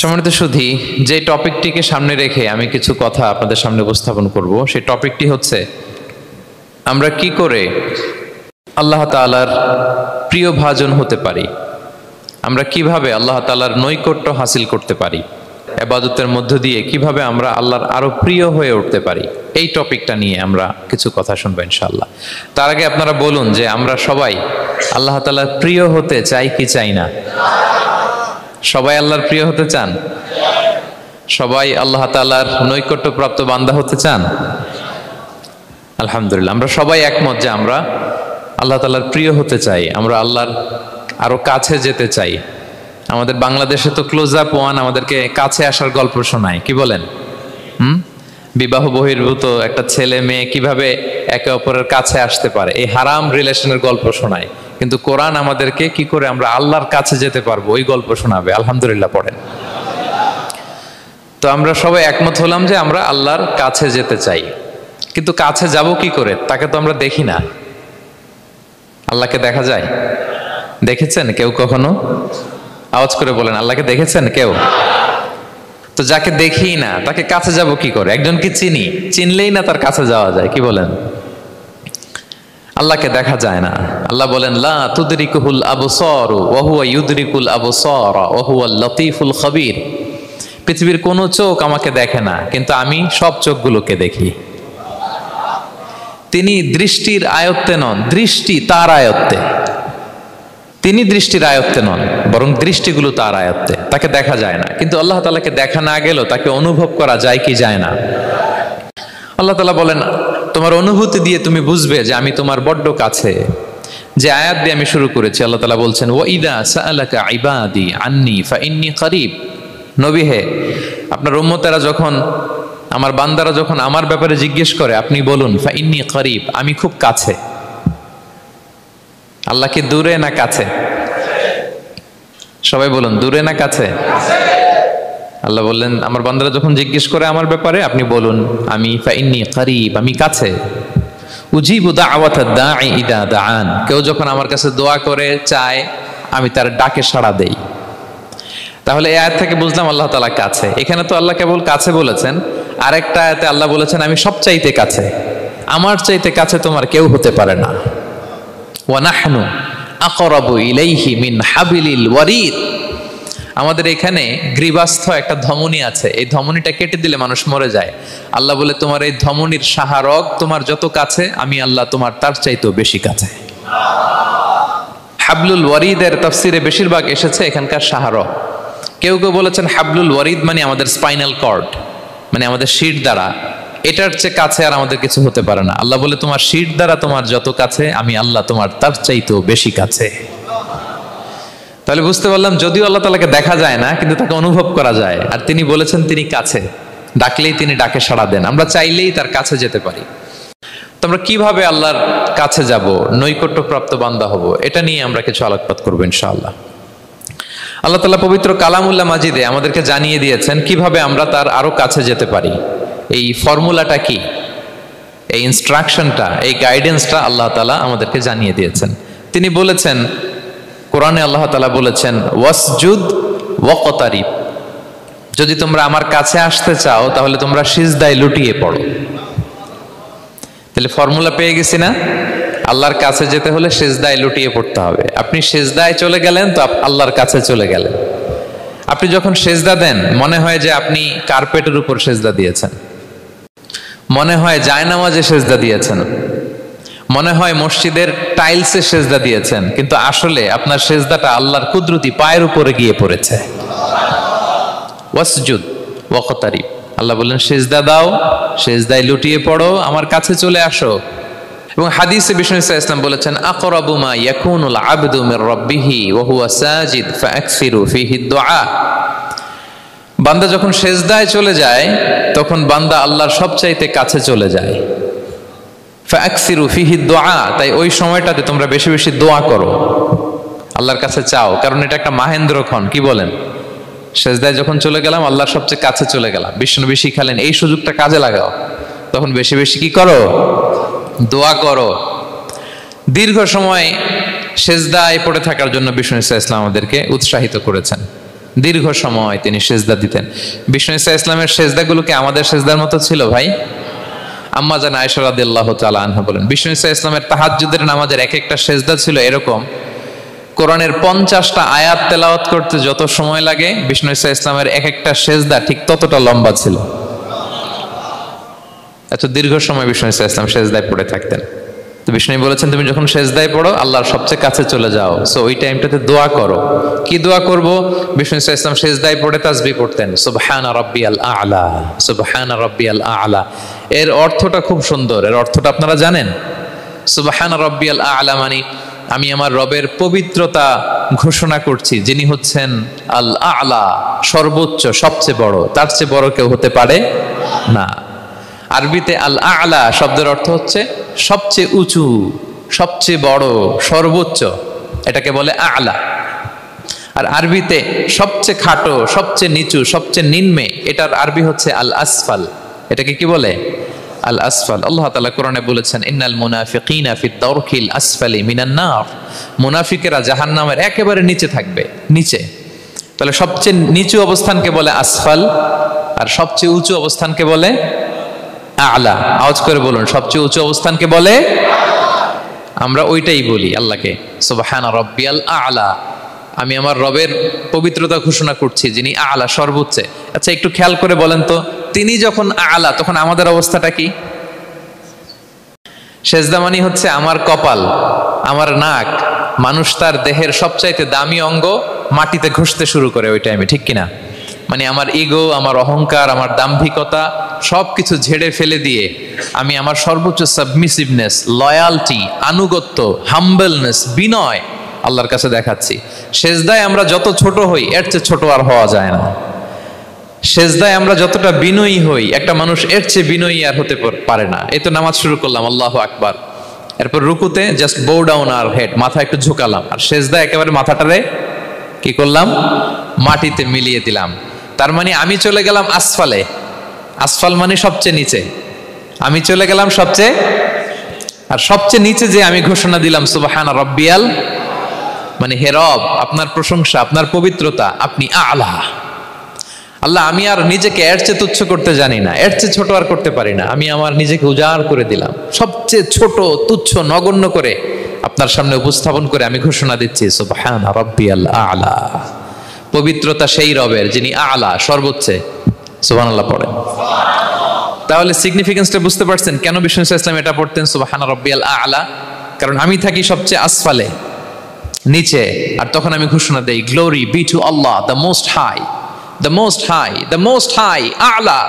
সম্মানিত সুধী, যে টপিকটিকে সামনে রেখে আমি কিছু কথা আপনাদের সামনে উপস্থাপন করব, সেই টপিকটি হচ্ছে আমরা কি করে আল্লাহ তাআলার প্রিয় ভাজন হতে পারি, আমরা কিভাবে আল্লাহ তাআলার নৈকট্য হাসিল করতে পারি, ইবাদতের মধ্য দিয়ে কিভাবে আমরা আল্লাহর আরো প্রিয় হয়ে উঠতে পারি। এই টপিকটা নিয়ে আমরা কিছু কথা শুনবো ইনশাআল্লাহ। তার আগে আপনারা বলুন যে আমরা সবাই আল্লাহ তাআলার প্রিয় হতে চাই কি চাই না? সবাই আল্লাহর প্রিয় হতে চান? সবাই আল্লাহ তাআলার নৈকট্যপ্রাপ্ত বান্দা হতে চান? আলহামদুলিল্লাহ, আমরা সবাই একমত যে আমরা আল্লাহ তাআলার প্রিয় হতে চাই, আমরা আল্লাহর আরো কাছে যেতে চাই। আমাদের বাংলাদেশে তো ক্লোজ আপ ওয়ান আমাদেরকে কাছে আসার গল্প শোনায়, কি বলেন? বিবাহ বহির্ভূত একটা ছেলে মেয়ে কিভাবে একে অপরের কাছে আসতে পারে, এই হারাম রিলেশনের গল্প শোনায়। কিন্তু কোরআন আমাদেরকে কি করে আমরা আল্লাহর কাছে যেতে পারবো ওই গল্প শোনাবে। আলহামদুলিল্লাহ পড়েন। তো আমরা সবাই একমত হলাম যে আমরা আল্লাহর কাছে যেতে চাই, কিন্তু কাছে যাব কি করে? তাকে তো আমরা দেখি না। আল্লাহকে দেখা যায়? দেখেছেন কেউ কখনো? আওয়াজ করে বলেন, আল্লাহকে দেখেছেন কেউ? তো যাকে দেখি না তাকে কাছে যাব কি করে? একজনকে চিনি, চিনলেই না তার কাছে যাওয়া যায়, কি বলেন? আল্লাহকে দেখা যায় না। আল্লাহ বলেন লা তুদরিকুহুল আবসার ওয়া হুয়া ইউদরিকুল আবসার ওয়া হুয়াল লতীফুল খবীর। পৃথিবীর কোনো চোখ আমাকে দেখে না, কিন্তু আমি সব চোখগুলোকে দেখি। তিনি দৃষ্টির আয়ত্তে নন, দৃষ্টি তার আয়ত্তে। তিনি দৃষ্টির আয়ত্তে নন, বরং দৃষ্টিগুলো তার আয়ত্তে। তাকে দেখা যায় না, কিন্তু আল্লাহ তাআলাকে দেখা না গেলেও তাকে অনুভব করা যায় কি যায় না? আল্লাহ তাআলা বলেন তোমার অনুভূতি দিয়ে তুমি বুঝবে যে আমি তোমার বড্ড কাছে। যে আয়াত দিয়ে আমি শুরু করেছি, আল্লাহ তাআলা বলছেন ওয়া ইযা সাআলাকা ইবাদি আন্নী ফাইন্নী করিব। নবী হে, আপনার উম্মতেরা যখন, আমার বান্দারা যখন আমার ব্যাপারে জিজ্ঞেস করে, আপনি বলুন ফাইন্নী করিব, আমি খুব কাছে। আল্লাহ কি দূরে না কাছে? সবাই বলুন, দূরে না কাছে? আল্লাহ বললেন আমার বান্দারা যখন জিজ্ঞেস করে আমার ব্যাপারে, আপনি বলুন আমি ফাইন্নী করিব, আমি কাছে। উজিবু দাওয়াতাদ দাঈ ইযা দাআন। কেউ যখন আমার কাছে দোয়া করে চায়, আমি তার ডাকে সাড়া দেই। তাহলে এই আয়াত থেকে বুঝলাম আল্লাহ তাআলা কাছে। এখানে তো আল্লাহ কেবল কাছে বলেছেন, আরেকটা আয়াতে আল্লাহ বলেছেন আমি সবচাইতে কাছে, আমার চাইতে কাছে তোমার কেউ হতে পারে না। ওয়া নাহনু আকরাবু ইলাইহি মিন হাবিলিল ওয়ারিদ। আমাদের এখানে গ্রীবাস্থ একটা ধমনী আছে, এই ধমনীটা কেটে দিলে মানুষ মরে যায়। আল্লাহ বলে তোমার এই ধমনীর সাহারক তোমার যত কাছে, আমি আল্লাহ তোমার তার চাইতেও বেশি কাছে। হাবলুল ওয়ারিদের তাফসিরে বেশিরভাগ এসেছে এখানকার সাহারক। কেউ কেউ বলেছেন হাবলুল ওয়ারিদ মানে আমাদের স্পাইনাল কর্ড, মানে আমাদের শির দ্বারা। এটার চেয়ে কাছে আর আমাদের কিছু হতে পারে না। আল্লাহ বলে তোমার শির দ্বারা তোমার যত কাছে, আমি আল্লাহ তোমার তার চাইতেও বেশি কাছে। তাহলে বুঝতে পারলাম যদিও আল্লাহ তাআলাকে দেখা যায় না, কিন্তু তাকে অনুভব করা যায়। আর তিনি বলেছেন তিনি কাছে, ডাকলেই তিনি ডাকে সাড়া দেন। আমরা চাইলেই তার কাছে যেতে পারি। তো আমরা কিভাবে আল্লাহর কাছে যাব, নৈকট্যপ্রাপ্ত বান্দা হব, এটা নিয়ে আমরা কিছু আলোকপাত করবো ইনশাআল্লাহ। আল্লাহ তাআলা পবিত্র কালামুল্লাহ মাজিদে আমাদেরকে জানিয়ে দিয়েছেন কিভাবে আমরা তার আরো কাছে যেতে পারি। এই ফর্মুলাটা কি, এই ইনস্ট্রাকশনটা, এই গাইডেন্সটা আল্লাহ তাআলা আমাদেরকে জানিয়ে দিয়েছেন। তিনি বলেছেন কোরআনে, আল্লাহ তাআলা বলেছেন ওয়াসজুদ ওয়াকতারিব। যদি তোমরা আমার কাছে আসতে চাও তাহলে তোমরা সিজদায় লুটিয়ে পড়ো। তাহলে ফর্মুলা পেয়ে গেছি না? আল্লাহর কাছে যেতে হলে সিজদায় লুটিয়ে পড়তে হবে। আপনি সিজদায় চলে গেলেন তো আল্লাহর কাছে চলে গেলেন। আপনি যখন সিজদা দেন মনে হয় যে আপনি কার্পেটের উপর সিজদা দিয়েছেন, মনে হয় জায়নামাজে সিজদা দিয়েছেন, মনে হয় মসজিদের টাইলসে সিজদা দিয়েছেন, কিন্তু আসলে আপনার সিজদাটা আল্লাহর কুদরতি পায়ের উপরে গিয়ে পড়েছে। ওয়াসজুদ ওয়াকতারিব। আল্লাহ বললেন সিজদা দাও, সিজদায় লুটিয়ে পড়ো, আমার কাছে চলে আসো। এবং হাদিসে বিষ্ণু ইসলাম বলেছেন আকরাবু মা ইয়াকুনুল আবদু মির রাব্বিহি ওয়া হুয়া সাজিদ ফাআকসিরু ফিহি দুআ। বান্দা যখন সিজদায় চলে যায় তখন বান্দা আল্লাহর সবচাইতে কাছে চলে যায়। ফাআকসিরু ফিহি দুআ, তাই ওই সময়টাতে তোমরা বেশি বেশি দোয়া করো, আল্লাহর কাছে চাও। কারণ এটা একটা মাহেন্দ্রক্ষণ, কি বলেন? সিজদায় যখন চলে গেলাম আল্লাহর সবচেয়ে কাছে চলে গেলাম। বিষ্ণু শিখালেন এই সুযোগটা কাজে লাগাও, তখন বেশি বেশি কি করো? দোয়া করো। দীর্ঘ সময় সিজদায় পড়ে থাকার জন্য বিষ্ণু ইসলাম আমাদেরকে উৎসাহিত করেছেন দীর্ঘ সময় তিনি সেজদা দিতেন। বিষ্ণু ঈসা ইসলামের সেজদাগুলো কি আমাদের সেজদার মতো ছিল ভাই? আম্মা জান আয়েশা রাদিয়াল্লাহু তাআলা আনহা বলেন, বিষ্ণু ঈসা ইসলামের তাহাজ্জুদের নামাজের এক একটা সেজদা ছিল এরকম, কোরআনের 50টা আয়াত তেলাওয়াত করতে যত সময় লাগে বিষ্ণু ঈসা ইসলামের এক একটা সেজদা ঠিক ততটা লম্বা ছিল। এত দীর্ঘ সময় বিষ্ণু ঈসা ইসলাম সেজদায় পড়ে থাকতেন। তো বিষ্ণু বলেছেন, তুমি যখন সেজদায় পড়ো আল্লাহর সবচেয়ে কাছে চলে যাও, সো ওই টাইমটাতে দোয়া করো। কি দোয়া করব? বিষ্ণু ঈসা ইসলাম সেজদায় পড়ে তাসবিহ পড়তেন, সুবহানা রাব্বিয়াল আ'লা, সুবহানা রাব্বিয়াল আ'লা। এর অর্থটা খুব সুন্দর। এর অর্থটা আপনারা জানেন? সুবহানা রাব্বিয়াল আ'লা মানে আমি আমার রবের পবিত্রতা ঘোষণা করছি, যিনি হচ্ছেন আল আ'লা, সর্বোচ্চ, সবচেয়ে বড়, তার চেয়ে বড় কেউ হতে পারে না। আরবিতে আল আ'লা শব্দের অর্থ হচ্ছে সবচেয়ে উঁচু, সবচেয়ে বড়, সর্বোচ্চ, এটাকে বলে আ'লা। আর আরবিতে সবচেয়ে খাটো, সবচেয়ে নিচু, সবচেয়ে নিম্নে, এটার আরবি হচ্ছে আল আসফাল। এটাকে কি বলে? আল আসফাল। আল্লাহ তাআলা কোরআনে বলেছেন, ইন্নাল মুনাফিকিনা ফিদ দারকিল আসফালি মিনান নার, মুনাফিকেরা জাহান্নামের একেবারে নিচে থাকবে, নিচে। তাহলে সবচেয়ে নিচু অবস্থানকে বলে আসফাল, আর সবচেয়ে উঁচু অবস্থানকে বলে আ'লা। আওয়াজ করে বলুন, সবচেয়ে উঁচু অবস্থানকে বলে, আমরা ওইটাই বলি আল্লাহকে, সুবহানা রাব্বিয়াল আ'লা, আমি আমার রবের পবিত্রতা ঘোষণা করছি যিনি আ'লা, সর্বোচ্চ। আচ্ছা একটু খেয়াল করে বলেন তো, তিনি যখন আ'লা তখন আমাদের অবস্থাটা কি? সেজদা মানে হচ্ছে আমার কপাল, আমার নাক, মানুষ তার দেহের সবচাইতে দামি অঙ্গ মাটিতে ঘষতে শুরু করে ওই টাইমে, ঠিক কিনা? মানে আমার ইগো, আমার অহংকার, আমার দাম্ভিকতা সবকিছু ঝেড়ে ফেলে দিয়ে আমি আমার সর্বোচ্চ সাবমিসিভনেস, লয়ালটি, আনুগত্য, হাম্বলনেস, বিনয় আল্লাহর কাছে দেখাচ্ছি। সেজদায় আমরা যত ছোট হই এর চেয়ে ছোট আর হওয়া যায় না। সেজদায় আমরা যতটা বিনয়ী হই একটা মানুষ এর চেয়ে বিনয়ী আর হতে পারে না। এই তো নামাজ শুরু করলাম, আল্লাহু আকবার, এরপর রুকুতে জাস্ট বো ডাউন আর হেড, মাথা একটু ঝুঁকালাম, আর সেজদায় একেবারে মাথাটারে কি করলাম? মাটিতে মিলিয়ে দিলাম। তার মানে আমি চলে গেলাম আসফালে। আসফাল মানে সবচেয়ে নিচে, আমি চলে গেলাম সবচেয়ে, আর সবচেয়ে নিচে যে আমি ঘোষণা দিলাম সুবহানা রাব্বিয়াল, মানে হে রব আপনার প্রশংসা, আপনার পবিত্রতা, আপনি আ'লা। আল্লাহ আমি আর নিজেকে এর চেয়ে তুচ্ছ করতে জানি না, এর চেয়ে ছোট আর করতে পারি না, আমি আমার নিজেকে উজাড় করে দিলাম, সবচেয়ে ছোট, তুচ্ছ, নগণ্য করে আপনার সামনে উপস্থাপন করে আমি ঘোষণা দিচ্ছি সুবহানা রাব্বিয়াল আ'লা। পবিত্রতা সেই রবের যিনি আ'লা, সর্বোচ্চ। সুবহানাল্লাহ পড়েন। তাহলে সিগনিফিকেন্সটা বুঝতে পারছেন কেন বিষ্ণু ইসলাম এটা পড়তেন সুবহানা রাব্বিয়াল আ'লা? কারণ আমি থাকি সবচেয়ে আসফালে, নিচে, আর তখন আমি ঘোষণা দেই glory be to Allah the most high, the most high, the most high, আ'লা।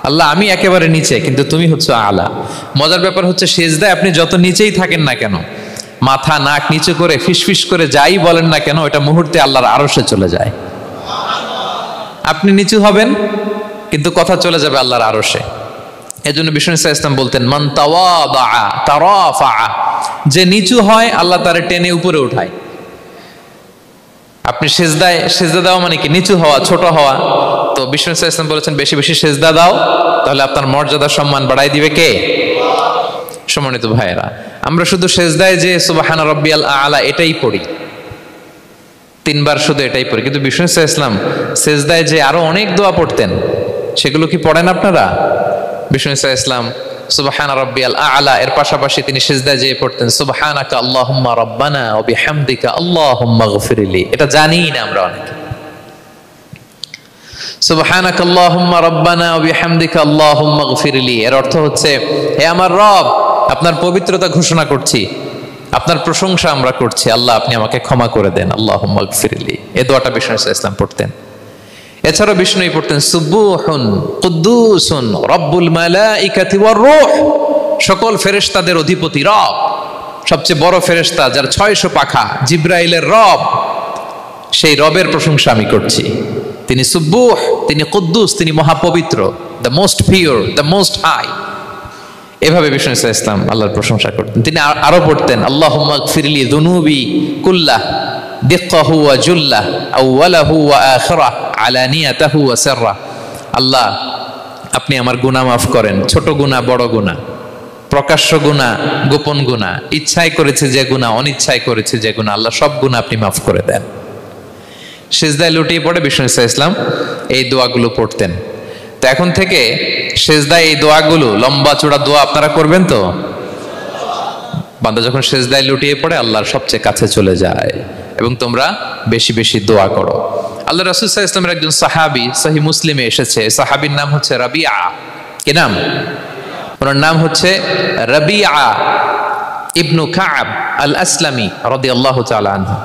আল্লাহ আমি একেবারে নিচে, কিন্তু তুমি হচ্ছে আ'লা। মজার ব্যাপার হচ্ছে সেজদায় আপনি যত নিচেই থাকেন না কেন, মাথা নাক নিচু করে ফিসফিস করে যাই বলেন না কেন, এটা মুহূর্তে আল্লাহর আরশে চলে যায়। আপনি নিচু হবেন কিন্তু কথা চলে যাবে আল্লাহর আরশে। এজন্য বিষ্ণু ইসলাম বলতেন, মান তাওয়াদা তারাফা, যে নিচু হয় আল্লাহ তারে টেনে উপরে উঠায়। আপনি সেজদা দেওয়া মানে কি? নিচু হওয়া, ছোট হওয়া। তো বিষ্ণু ইসলাম বলেছেন বেশি বেশি সেজদা দাও, তাহলে আপনার মর্যাদা সম্মান বাড়াই দিবে কে? সম্মানিত ভাইয়েরা, আমরা শুধু সেজদায় যে সুবহানা রাব্বিয়াল আ'লা এটাই পড়ি, 3 বার শুধু এটাই পড়ি, কিন্তু বিষ্ণু ইসলাম সেজদায় যে আরো অনেক দোয়া পড়তেন, সেগুলো কি পড়েন আপনারা? বিষ্ণু ইসলাম সুবহানা রাব্বিয়াল আ'লা এর পাশাপাশি তিনি সিজদায় যেয়ে পড়তেন সুবহানাকা আল্লাহুম্মা রাব্বানা ওয়া বিহামদিকা আল্লাহুম্মা গফিরলি। এটা জানি না আমরা অনেকে। সুবহানাকা আল্লাহুম্মা রাব্বানা ওয়া বিহামদিকা আল্লাহুম্মা গফিরলি এর অর্থ হচ্ছে, হে আমার রব, আপনার পবিত্রতা ঘোষণা করছি, আপনার প্রশংসা আমরা করছি, আল্লাহ আপনি আমাকে ক্ষমা করে দেন, আল্লাহুম্মা গফিরলি। এই দোয়াটা বিষ্ণু ইসলাম পড়তেন। এছাড়াও বিষ্ণুই পড়তেন সুবহুন কুদ্দুসুন রব্বুল মালাইকাতি ওয়ার রূহ, সকল ফেরেশতাদের অধিপতি রব, সবচেয়ে বড় ফেরেশতা যার 600 পাখা, জিব্রাইলের রব, সেই রবের প্রশংসা আমি করছি। তিনি সুবহুহ, তিনি কুদ্দুস, তিনি মহাপবিত্র, the most pure, the most high. এভাবে বিষ্ণু ইসলাম আল্লাহর প্রশংসা করতেন। তিনি আরো পড়তেন আল্লাহুম্মা গফিরলি যুনুবি কুল্লাহ দিক্কাহু ওয়া জুল্লাহ আউওয়ালাহু ওয়া আখিরাহ আলানিয়াতাহু ওয়া সিররাহ। আল্লাহ আপনি আমার গুনাহ মাফ করেন, ছোট গুনাহ, বড় গুনাহ, প্রকাশ্য গুনাহ, গোপন গুনাহ, ইচ্ছায় করেছে যে গুনাহ, অনিচ্ছায় করেছে যে গুনাহ, আল্লাহ সব গুনাহ আপনি মাফ করে দেন। সিজদায় লুটিয়ে পড়ে বিষ্ণু ইসলাম এই দোয়াগুলো পড়তেন। তো এখন থেকে সিজদায় এই দোয়াগুলো লম্বা চূড়া দোয়া আপনারা করবেন তো? বান্দা যখন সিজদায় লুটিয়ে পড়ে আল্লাহর সবচেয়ে কাছে চলে যায়, এবং তোমরা বেশি বেশি দোয়া করো। আল্লাহ রাসূল সাল্লাল্লাহু আলাইহি ওয়াসাল্লামের একজন সাহাবী সহিহ মুসলিমে এসেছে, সাহাবীর নাম হচ্ছে রাবিআ। কি নাম? ওনার নাম হচ্ছে রাবিআ ইবনু কাব আল আসলামি রাদিয়াল্লাহু তাআলা আনহু।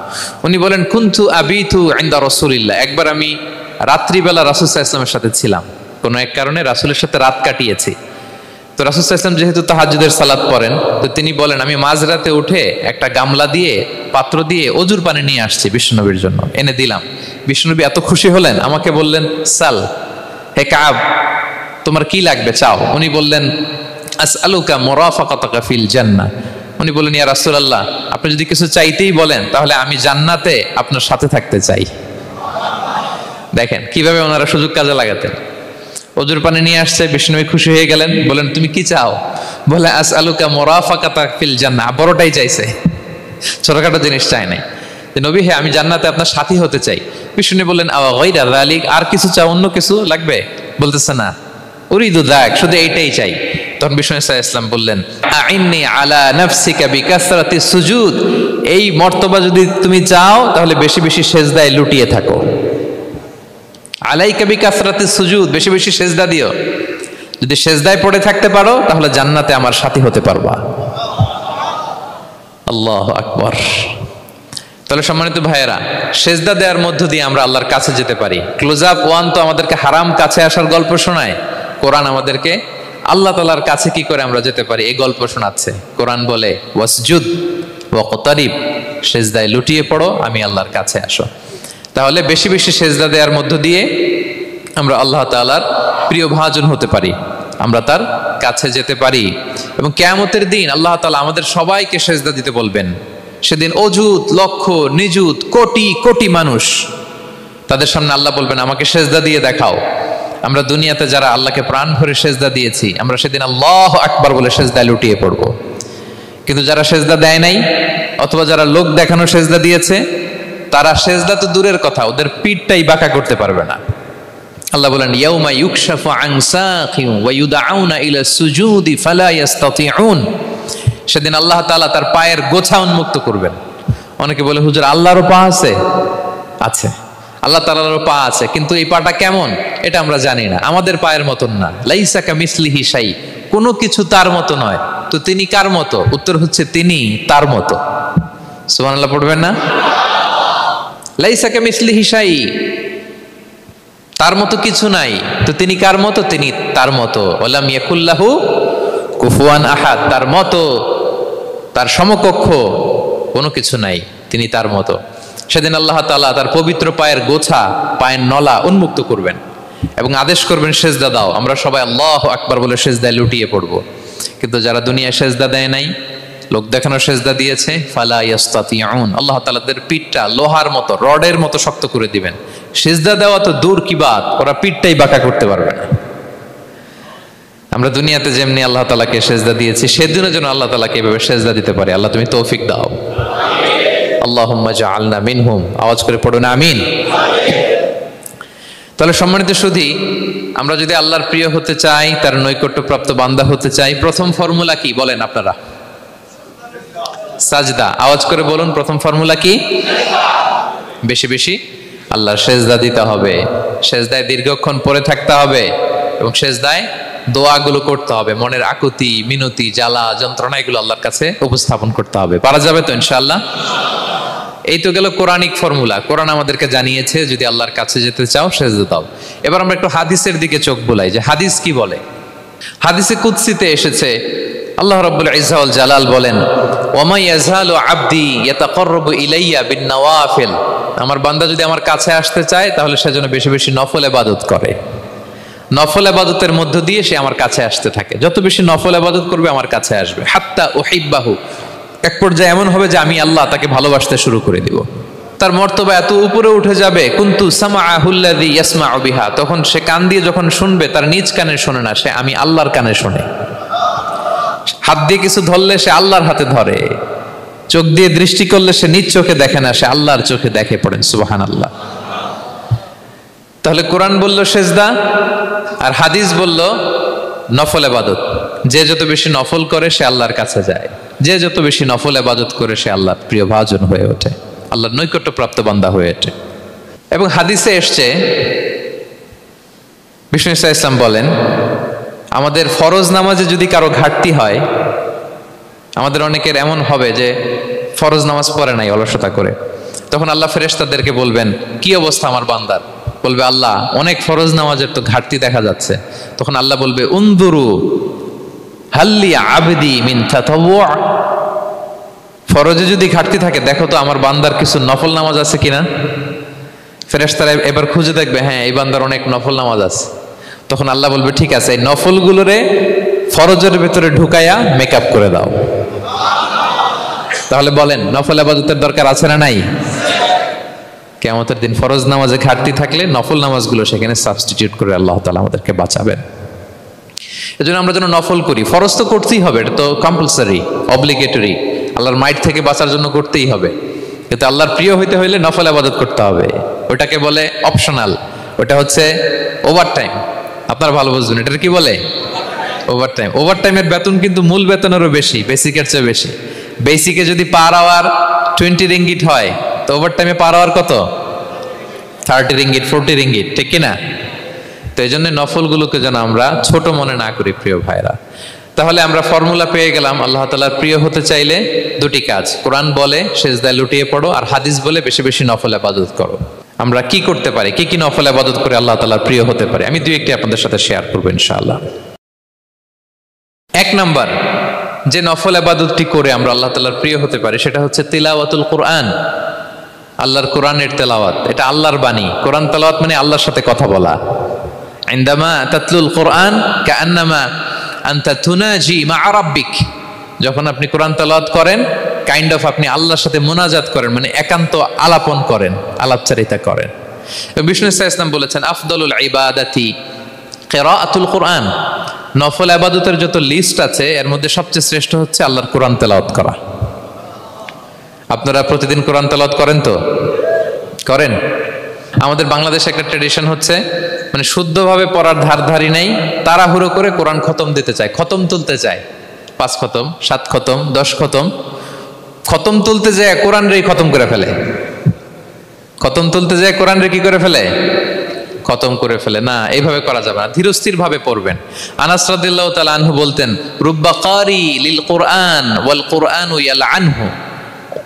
উনি বলেন, কুনতু আবিতু ইনদা রাসূলিল্লাহ, একবার আমি রাত্রিবেলা রাসূল সাল্লাল্লাহু আলাইহি ওয়াসাল্লামের সাথে ছিলাম, কোনো এক কারণে রাসূলের সাথে রাত কাটিয়েছি। তো রাসূল সাল্লাল্লাহু আলাইহি ওয়াসাল্লাম যেহেতু তাহাজ্জুদের সালাত পড়েন, তো তিনি বলেন আমি মাঝরাতে উঠে একটা গামলা দিয়ে পাত্র দিয়ে অজুর পানি নিয়ে আসছি বিশ্বনবীর জন্য, এনে দিলাম। বিশ্বনবী এত খুশি হলেন, আমাকে বললেন সাল, হে কাব তোমার কি লাগবে চাও। উনি বললেন আসআলুকা মুরাফাকাতাকা ফিল জান্নাহ। উনি বললেন ইয়া রাসূলুল্লাহ, আপনি যদি কিছু চাইতেই বলেন তাহলে আমি জান্নাতে আপনার সাথে থাকতে চাই। দেখেন কিভাবে ওনারা সুযোগ কাজে লাগাতেন। অজুর পানি নিয়ে আসছে, বিষ্ণুবী খুশি হয়ে গেলেন, বলেন তুমি কি চাও? বলে আসআলুকা মুরাফাকাতাকা ফিল জান্নাহ, বড়টাই চাইছে, ছোটখাটো জিনিস চাই নাই। যে নবী হে আমি জান্নাতে আপনার সাথী হতে চাই। বিষ্ণু বললেন আওয়া গায়রা যালিক, আর কিছু চাও, অন্য কিছু লাগবে? বলতেছে না, উরিদু যাক, শুধু এইটাই চাই। তখন বিষ্ণু সাল্লাল্লাহু আলাইহি ওয়াসাল্লাম বললেন আইন্নি আলা নাফসিকা বিকাসরাতি সুজুদ, এই মর্তবা যদি তুমি চাও তাহলে বেশি বেশি সিজদায় লুটিয়ে থাকো। আলাইকা বিকাসরাতি সুজুদ, বেশি বেশি সিজদা দিও। যদি সিজদায় পড়ে থাকতে পারো তাহলে জান্নাতে আমার সাথী হতে পারবা। আল্লাহু আকবার। তাহলে সম্মানিত ভাইয়েরা, সিজদা দেওয়ার মধ্য দিয়ে আমরা আল্লাহর কাছে যেতে পারি। ক্লোজ আপ ওয়ান তো আমাদেরকে হারাম কাছে আসার গল্প শোনায়, কোরআন আমাদেরকে আল্লাহ তাআলার কাছে কি করে আমরা যেতে পারি এই গল্প শোনাচ্ছে। কোরআন বলে ওয়াসজুদ ওয়াকতারিব, সিজদায় লুটিয়ে পড়ো, আমি আল্লাহর কাছে আসো। তাহলে বেশি বেশি সিজদা দেওয়ার মধ্য দিয়ে আমরা আল্লাহ তাআলার প্রিয় ভাজন হতে পারি, আমরা তার কাছে যেতে পারি। এবং কিয়ামতের দিন আল্লাহ তাআলা আমাদের সবাইকে সিজদা দিতে বলবেন। সেদিন অযুত লক্ষ নিযুত কোটি কোটি মানুষ, তাদের সামনে আল্লাহ বলবেন আমাকে সিজদা দিয়ে দেখাও। আমরা দুনিয়াতে যারা আল্লাহকে প্রাণ ভরে সিজদা দিয়েছি, আমরা সেদিন আল্লাহু আকবার বলে সিজদায় লুটিয়ে পড়ব। কিন্তু যারা সিজদা দেয় নাই, অথবা যারা লোক দেখানো সিজদা দিয়েছে, তারা সিজদা তো দূরের কথা, ওদের পিঠটাই বাঁকা করতে পারবে না। আল্লাহ বলেন ইয়াউমা ইউকশাফু আন সাকিন ওয়া ইউদআউনা ইলা সুজুদি ফালা ইস্তাতিউন, সেদিন আল্লাহ তাআলা তার পায়ের গোছা উন্মুক্ত করবেন। অনেকে বলে হুজুর আল্লাহরও পা আছে? আছে, আল্লাহ তাআলারও পা আছে, কিন্তু এই পাটা কেমন এটা আমরা জানি না, আমাদের পায়ের মতন না। লাইসা কামিসলিহি শাই, কোনো কিছু তার মতো নয়। তো তিনি কার মতো? উত্তর হচ্ছে তিনি তার মতো। সুবহানাল্লাহ পড়বেন না? লাইসা কামিসলিহি শাই, তার মতো কিছু নাই। তো তিনি কার মতো? তিনি তার মতো। ওয়ালাম ইয়াকুল্লাহু কুফুয়ান আহাদ, তার মতো তার সমকক্ষ কোনো কিছু নাই, তিনি তার মতো। সেদিন আল্লাহ তাআলা তার পবিত্র পায়ের গোছা, পায়ের নলা উন্মুক্ত করবেন এবং আদেশ করবেন সিজদা দাও। আমরা সবাই আল্লাহু আকবার বলে সিজদায় লুটিয়ে পড়ব। কিন্তু যারা দুনিয়ায় সিজদা দেয় নাই, লোক দেখানোর সিজদা দিয়েছে, ফালা ইস্তাতিউন, আল্লাহ তাআলা তাদের পিঠটা লোহার মতো, রডের মতো শক্ত করে দিবেন। সিজদা দেওয়া তো দূর কি বাত, ওরা পিঠটাই বাঁকা করতে পারবে না। আমরা দুনিয়াতে যেমনি আল্লাহ তাআলাকে সিজদা দিয়েছি, সেদিনও যেন আল্লাহ তাআলাকে এভাবে সিজদা দিতে পারি। আল্লাহ তুমি তৌফিক দাও। আল্লাহুম্মা জাআলনা মিনহুম, আওয়াজ করে পড়ুন আমিন। তাহলে সম্মানিত সুধী, আমরা যদি আল্লাহর প্রিয় হতে চাই, তার নৈকট্যপ্রাপ্ত বান্দা হতে চাই, প্রথম ফর্মুলা কি বলেন আপনারা? সাজদা। আওয়াজ করে বলুন, প্রথম ফর্মুলা কি? বেশি বেশি আল্লাহর সিজদা দিতে হবে, সিজদায় দীর্ঘক্ষণ পড়ে থাকতে হবে এবং সিজদায় দোয়াগুলো করতে হবে। মনের আকুতি মিনতি জ্বালা যন্ত্রণা এগুলো আল্লাহর কাছে উপস্থাপন করতে হবে। পারা যাবে তো ইনশাআল্লাহ? এই তো গেল কোরআনিক ফর্মুলা। কোরআন আমাদেরকে জানিয়েছে যদি আল্লাহর কাছে যেতে চাও সিজদা দাও। এবার আমরা একটু হাদিসের দিকে চোখ বুলাই যে হাদিস কি বলে। হাদিসে কুদসিতে এসেছে, আল্লাহ রাব্বুল ইজ্জা ওয়াল জালাল বলেন ওয়ামা ইয়াজালু আবদি ইয়াতাকাররাবু ইলাইয়া বিন-নওয়াফিল, আমার বান্দা যদি আমার কাছে আসতে চায় তাহলে সে যেন বেশি বেশি নফল ইবাদত করে। নফল ইবাদতের মধ্য দিয়ে সে আমার কাছে আসতে থাকে। যত বেশি নফল ইবাদত করবে আমার কাছে আসবে। হাত্তা উহিব্বাহু, এক পর্যায়ে এমন হবে যে আমি আল্লাহ তাকে ভালোবাসতে শুরু করে দিব। তার মর্তবা এত উপরে উঠে যাবে, কুনতু সামাআহুল্লাযী ইয়াসমাউ বিহা, তখন সে কান দিয়ে যখন শুনবে তার নিজ কানে শোনে না, সে আমি আল্লাহর কানে শোনে। হাত দিয়ে কিছু ধরলে সে আল্লাহর হাতে ধরে, চোখ দিয়ে দৃষ্টি করলে সে নিজ চোখে দেখে না, সে আল্লাহর চোখে দেখে। পড়েন সুবহানাল্লাহ। তাহলে কোরআন বলল সেজদা, আর হাদিস বলল নফল ইবাদত। যে যত বেশি নফল করে সে আল্লাহর কাছে যায়, যে যত বেশি নফল ইবাদত করে সে আল্লাহর প্রিয় ভাজন হয়ে ওঠে, আল্লাহর নৈকট্যপ্রাপ্ত বান্দা হয়ে ওঠে। এবং হাদিসে এসছে, বিষ্ণু ইসলাম বলেন, আমাদের ফরজ নামাজে যদি কারো ঘাটতি হয়, আমাদের অনেকের এমন হবে যে ফরজ নামাজ পড়ে নাই অলসতা করে, তখন আল্লাহ ফেরেশতাদেরকে বলবেন কি অবস্থা আমার বান্দার, বলবে আল্লাহ অনেক ফরজ নামাজের তো ঘাটতি দেখা যাচ্ছে। তখন আল্লাহ বলবে উনদুরু হাল্লি আবদি মিন তাতাওয়ু, ফরজে যদি ঘাটতি থাকে দেখো তো আমার বান্দার কিছু নফল নামাজ আছে কিনা। ফেরেশতারা এবার খুঁজে দেখবে, হ্যাঁ এই বান্দার অনেক নফল নামাজ আছে। তখন আল্লাহ বলবে ঠিক আছে, এই নফলগুলোরে ফরজের ভেতরে ঢুকাইয়া মেকআপ করে দাও। তাহলে বলেন নফল ইবাদতের দরকার আছে না নাই? কিয়ামতের দিন ফরজ নামাজে ঘাটতি থাকলে নফল নামাজগুলো সেখানে সাবস্টিটিউট করে আল্লাহ তাআলা আমাদেরকে বাঁচাবেন। এজন্য আমরা যেন নফল করি। ফরজ তো করতেই হবে, এটা তো কম্পালসারি, অব্লিগেটরি, আল্লাহর মাইট থেকে বাঁচার জন্য করতেই হবে। কিন্তু আল্লাহর প্রিয় হইতে হইলে নফল ইবাদত করতে হবে। ওটাকে বলে অপশনাল, ওটা হচ্ছে ওভারটাইম। আপনারা ভালো বুঝবেন, এটার কি বলে? ওভারটাইম। ওভারটাইমের বেতন কিন্তু মূল বেতনেরও বেশি, বেসিকের চেয়ে বেশি। বেসিকে যদি পার আওয়ার 20 রিঙ্গিট হয়, তো ওভারটাইমে পার আওয়ার কত? 30 রিঙ্গিট, 40 রিঙ্গিট, ঠিক কিনা? তো এই জন্য নফলগুলোকে যেন আমরা ছোট মনে না করি প্রিয় ভাইরা। তাহলে আমরা ফর্মুলা পেয়ে গেলাম, আল্লাহ তাআলার প্রিয় হতে চাইলে দুটি কাজ, কোরআন বলে সিজদায় লুটিয়ে পড়ো, আর হাদিস বলে বেশি বেশি নফল ইবাদত করো। আমরা কি করতে পারি, কি কি নফল ইবাদত করে আল্লাহ তাআলার প্রিয় হতে পারি, আমি দুই একটি আপনাদের সাথে শেয়ার করবো ইনশাআল্লাহ। এক নাম্বার যে নফল ইবাদতটি করে আমরা আল্লাহ তাআলার প্রিয় হতে পারি সেটা হচ্ছে তিলাওয়াতুল কোরআন, আল্লাহর কোরআনের তেলাওয়াত। এটা আল্লাহর বাণী। কোরআন তেলাওয়াত মানে আল্লাহর সাথে কথা বলা। ইনদামা তাতলুল কোরআন কাআন্নামা আনতা তুনাজি মা রাব্বিক, যখন আপনি কোরআন তেলাওয়াত করেন কাইন্ড অফ আপনি আল্লাহর সাথে মুনাজাত করেন, মানে একান্ত আলাপন করেন, আলাপচারিতা করেন। বিষ্ণু ইসলাম বলেছেন আফদলুল ইবাদাতি কিরাআতুল কোরআন, নফল ইবাদতের যত লিস্ট আছে এর মধ্যে সবচেয়ে শ্রেষ্ঠ হচ্ছে আল্লাহর কোরআন তেলাওয়াত করা। আপনারা প্রতিদিন কোরআন তেলাওয়াত করেন তো? করেন? আমাদের বাংলাদেশে একটা ট্র্যাডিশন হচ্ছে, মানে শুদ্ধভাবে পড়ার ধারধারি নেই, তাড়াহুড়ো করে কোরআন খতম দিতে চায়, খতম তুলতে চায়, 5 খতম 7 খতম 10 খতম। খতম তুলতে যায় কোরআন রে খতম করে ফেলে, খতম তুলতে যায় কোরআন রে কি করে ফেলে? খতম করে ফেলে। না, এইভাবে করা যাবে না, ধীরস্থির ভাবে পড়বেন। আনাস রাদিয়াল্লাহু তাআলা আনহু বলতেন রুব্বা কারি লিল কোরআন ওয়াল কোরআনু ইয়ালআনহু,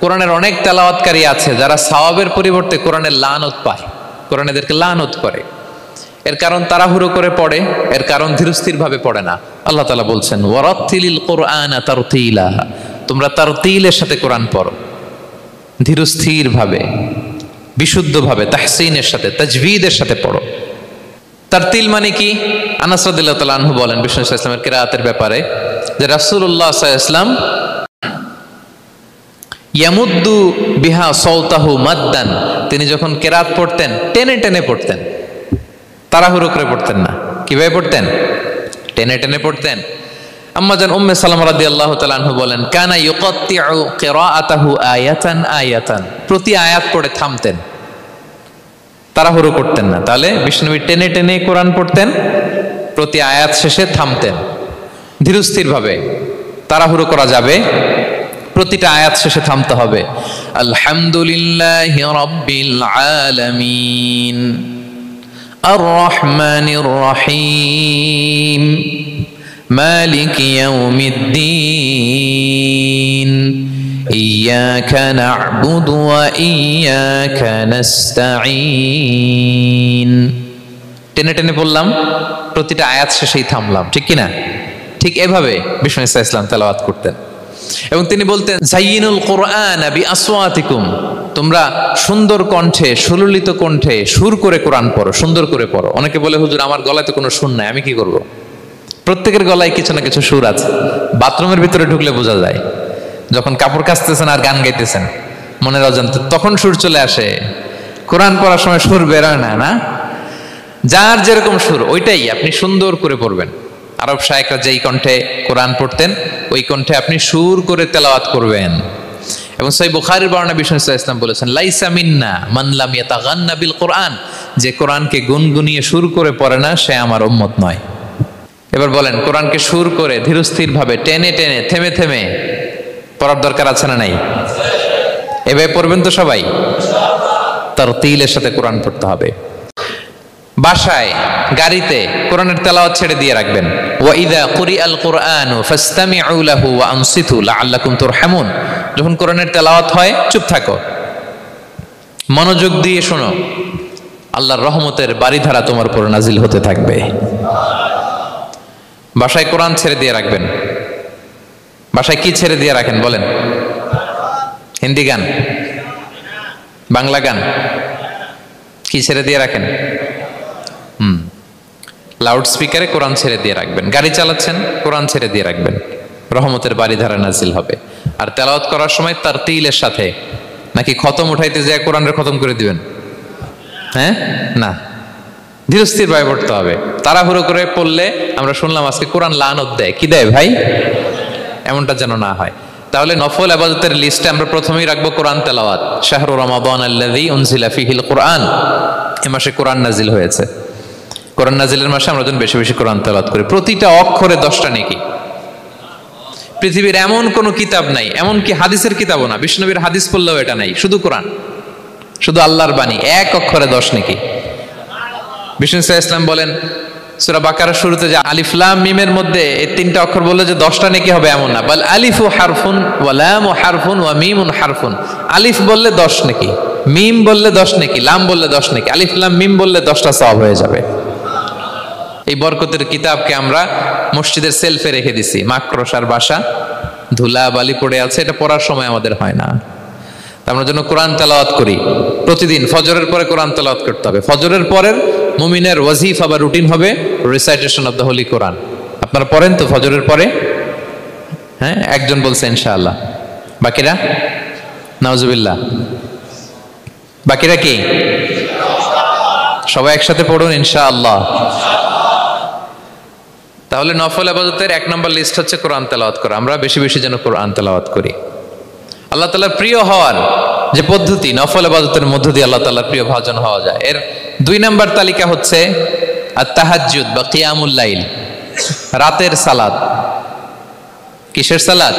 কোরআনের অনেক তেলাওয়াতকারী আছে যারা সওয়াবের পরিবর্তে কোরআনের লানত পায়, কোরআন এদেরকে লানত করে। এর কারণ তাড়াহুড়ো করে পড়ে, এর কারণ ধীরস্থির ভাবে পড়ে না। আল্লাহ তাআলা বলছেন ওয়ারাত্তিলিল কোরআনা তারতিলা, তোমরা তারতিলের সাথে কোরআন পড়ো, ধীরস্থির ভাবে, বিশুদ্ধ ভাবে, তাহসিনের সাথে, তাজবিদের সাথে পড়ো। তারতিল মানে কি? আনাস রাদিয়াল্লাহু তাআলা আনহু বলেন বিষ্ণু সাল্লাল্লাহু আলাইহি ওয়াসাল্লামের কিরাআতের ব্যাপারে যে রাসূলুল্লাহ সাল্লাল্লাহু আলাইহি ওয়াসাল্লাম ইয়ামুদ্দু বিহা সাওতাহু মাদ্দান, তিনি যখন কিরাআত পড়তেন টেনে টেনে পড়তেন, তাড়াহুড়ো করে পড়তেন না। কিভাবে পড়তেন? টেনে টেনে পড়তেন। আম্মা জান উম্মে সালামা রাদিয়াল্লাহু তাআলা আনহা বলেন কানা ইউকাত্তিউ কিরাআতাহু আয়াতান আয়াতান, প্রতি আয়াত পড়ে থামতেন, তাড়াহুড়ো করতেন না। তাহলে বিষ্ণুনবী টেনে টেনে কোরআন পড়তেন, প্রতি আয়াত শেষে থামতেন, ধীরস্থির ভাবে, তাড়াহুড়ো করা যাবে, প্রতিটা আয়াত শেষে থামতে হবে। আলহামদুলিল্লাহি রাব্বিল আলামিন আর রহমানির রহিম মালিক ইয়াউমিদ্দিন ইয়্যাকা না'বুদু ওয়া ইয়্যাকা নাস্তাঈন। টেনে টেনে বললাম, প্রতিটা আয়াত শেষেই থামলাম, ঠিক কিনা? ঠিক এভাবে বিষ্ণু ইসলাম তেলাওয়াত করতেন। এবং তিনি বলতেন জাইয়িনুল কোরআন বিআসওয়াতিকুম, তোমরা সুন্দর কণ্ঠে, সুললিত কণ্ঠে সুর করে কোরআন পড়ো, সুন্দর করে পড়ো। অনেকে বলে হুজুর আমার গলায় তো কোনো সুর নাই, আমি কি করব? প্রত্যেকের গলায় কিছু না কিছু সুর আছে। বাথরুমের ভিতরে ঢুকলে বোঝা যায়, যখন কাপড় কাচতেছেন আর গান গাইতেছেন মনের অজান্তে, তখন সুর চলে আসে। কোরআন পড়ার সময় সুর বেরোয় না, না? যার যেরকম সুর ওইটাই আপনি সুন্দর করে পড়বেন। আরব শায়েখরা যেই কণ্ঠে কোরআন পড়তেন ওই কণ্ঠে আপনি সুর করে তেলাওয়াত করবেন। এবং সহিহ বুখারীর বর্ণনা বিষ্ণু ইসলাম বলেছেন লাইসা মিন্না মান লাম ইয়াতাগান্না বিল কোরআন, যে কোরআনকে গুনগুনিয়ে সুর করে পড়ে না সে আমার উম্মত নয়। এবার বলেন, কোরআনকে সুর করে ধীরস্থির ভাবে টেনে টেনে থেমে থেমে পড়ার দরকার আছে না নাই? এভাবে পড়বেন তো সবাই? তারতিলের সাথে কোরআন পড়তে হবে। বাসায়, গাড়িতে কোরআনের তেলাওয়াত ছেড়ে দিয়ে রাখবেন। ওয়া ইযা কুরিআল কুরআনু ফাসতামিউ লাহু ওয়া আনসিতু লাআল্লাকুম তুরহামুন। যখন কোরআনের তেলাওয়াত হয় চুপ থাকো, মনোযোগ দিয়ে শোনো, আল্লাহর রহমতের বাড়িধারা তোমার উপর নাজিল হতে থাকবে। বাসায় কোরআন ছেড়ে দিয়ে রাখবেন। বাসায় কি ছেড়ে দিয়ে রাখেন বলেন? হিন্দি গান, বাংলা গান, কি ছেড়ে দিয়ে রাখেন? লাউড স্পিকারে কোরআন ছেড়ে দিয়ে রাখবেন। গাড়ি চালাচ্ছেন, কোরআন ছেড়ে দিয়ে রাখবেন, রহমতের বাড়িধারা নাজিল হবে। আর তেলাওয়াত করার সময় তারতিলের সাথে, নাকি খতম উঠাইতে যায় কোরআনের খতম করে দিবেন? হ্যাঁ, না, ধীরস্থির ভাবে পড়তে হবে। তাড়াহুড়ো করে পড়লে আমরা শুনলাম আজকে কোরআন লানত দেয়। কি দেয় ভাই? এমনটা যেন না হয়। তাহলে নফল ইবাদতের লিস্টে আমরা প্রথমেই রাখবো কোরআন তেলাওয়াত। শাহরু রমাদান আল্লাযী উনজিলা ফীহিল কুরআন। এই মাসে কোরআন নাজিল হয়েছে। কোরআন নাজিলের মাসে আমরা যেন বেশি বেশি কোরআন তেলাওয়াত করি। প্রতিটা অক্ষরে 10টা নেকি। পৃথিবীর এমন কোনো কিতাব নাই, এমনকি হাদিসের কিতাবও না, বিষ্ণুনবীর হাদিস পড়লেও এটা নাই, শুধু কোরআন, শুধু আল্লাহর বাণী, এক অক্ষরে 10 নেকি। বিষ্ণু সাল্লাল্লাহু আলাইহি ওয়াসাল্লাম বলেন সূরা বাকারার শুরুতে যে আলিফ লাম মিমের মধ্যে এই 3টা অক্ষর বললে যে 10টা নেকি হবে এমন না, বল আলিফু হারফুন ওয়া লামু হারফুন ওয়া মিমুন হারফুন। আলিফ বললে 10 নেকি, মিম বললে 10 নেকি, লাম বললে 10 নেকি, আলিফ লাম মিম বললে 10টা সওয়াব হয়ে যাবে। এই বরকতের কিতাবকে আমরা মসজিদের সেলফে রেখে দিছি। মাকড়সার বাসা, ধুলা বালি পড়ে আছে, এটা পড়ার সময় আমাদের হয় না। আমরা যেন কোরআন তেলাওয়াত করি প্রতিদিন। ফজরের পরে কোরআন তেলাওয়াত করতে হবে। ফজরের পরের মুমিনের ওয়াজিফা বা রুটিন হবে রিসাইটেশন অফ দ্য হোলি কোরআন। আপনারা পড়েন তো ফজরের পরে? হ্যাঁ, একজন বলছে ইনশাআল্লাহ, বাকিরা নাউজুবিল্লাহ। বাকিরা কি? সবাই একসাথে পড়ুন ইনশাআল্লাহ। তাহলে নফল ইবাদতের 1 নম্বর লিস্ট হচ্ছে কোরআন তেলাওয়াত করা। আমরা বেশি বেশি যেন কোরআন তেলাওয়াত করি। আল্লাহ তাআলার প্রিয় হওয়ার যে পদ্ধতি, নফল ইবাদতের মধ্য দিয়ে আল্লাহ তাআলার প্রিয় ভাজন হওয়া যায়। এর 2 নম্বর তালিকা হচ্ছে আত-তাহাজ্জুদ বা কিয়ামুল লাইল, রাতের সালাত। কিসের সালাত?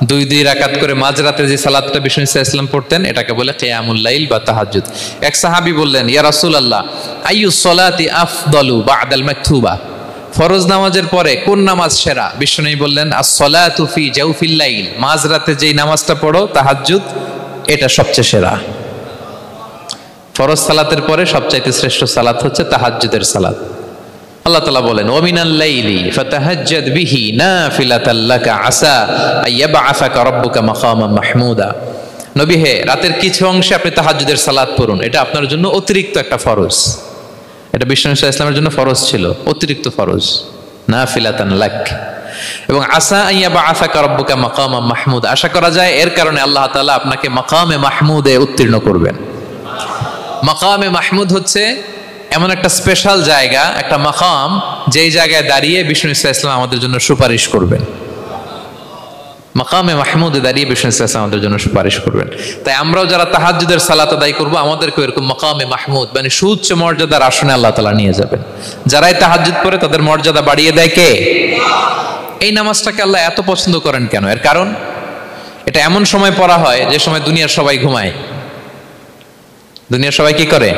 2 রাকাত করে মাঝরাতে যে সালাতটা বিষ্ণু সাল্লাল্লাহু আলাইহি ওয়াসাল্লাম পড়তেন এটাকে বলে কিয়ামুল লাইল বা তাহাজ্জুদ। এক সাহাবী বললেন, ইয়া রাসূলুল্লাহ, আইয়ুস সালাতি আফদালু বা'দাল মাকতুবা? ফরজ নামাজের পরে কোন নামাজ সেরা? বিষ্ণু বললেন, আস-সালাতু ফি জাওফিল লাইল, মাঝরাতে যেই নামাজটা পড়ো তাহাজ্জুদ, এটা সবচেয়ে সেরা। ফরজ সালাতের পরে সবচাইতে শ্রেষ্ঠ সালাত হচ্ছে তাহাজ্জুদের সালাত। আল্লাহ তাআলা বলেন, ওয়া মিনাল লাইলি ফাতাহাজ্জাদ বিহি নাফিলাতাল লাকা আসা আইয়াবআসাকা রাব্বুকা মাকামান মাহমুদা। নবী হে, রাতের কিছু অংশে আপনি তাহাজ্জুদের সালাত পড়ুন, এটা আপনার জন্য অতিরিক্ত একটা ফরজ। এটা বিষ্ণু সাল্লাল্লাহু আলাইহি ওয়াসাল্লামের জন্য ফরজ ছিল, অতিরিক্ত ফরজ, নাফিলাতান লাক। এবং আসা আইয়াবআসাকা রাব্বুকা মাকামান মাহমুদা, আশা করা যায় এর কারণে আল্লাহ তাআলা আপনাকে মাকামে মাহমুদে উত্তীর্ণ করবেন। মাকামে মাহমুদ হচ্ছে এমন একটা স্পেশাল জায়গা, একটা মাকাম, যেই জায়গায় দাঁড়িয়ে বিষ্ণু সাল্লাল্লাহু আলাইহি ওয়াসাল্লাম আমাদের জন্য সুপারিশ করবেন। মাকামে মাহমুদে দাঁড়িয়ে বিষ্ণু সাল্লাল্লাহু আলাইহি ওয়াসাল্লাম আমাদের জন্য সুপারিশ করবেন। তাই আমরাও যারা তাহাজ্জুদের সালাত আদায় করব, আমাদেরকে এরকম মাকামে মাহমুদ মানে সুউচ্চ মর্যাদার আসনে আল্লাহ তাআলা নিয়ে যাবেন। যারাই তাহাজ্জুদ পড়ে তাদের মর্যাদা বাড়িয়ে দেয় কে? এই নামাজটাকে আল্লাহ এত পছন্দ করেন কেন? এর কারণ, এটা এমন সময় পড়া হয় যে সময় দুনিয়ার সবাই ঘুমায়। দুনিয়ার সবাই কি করে?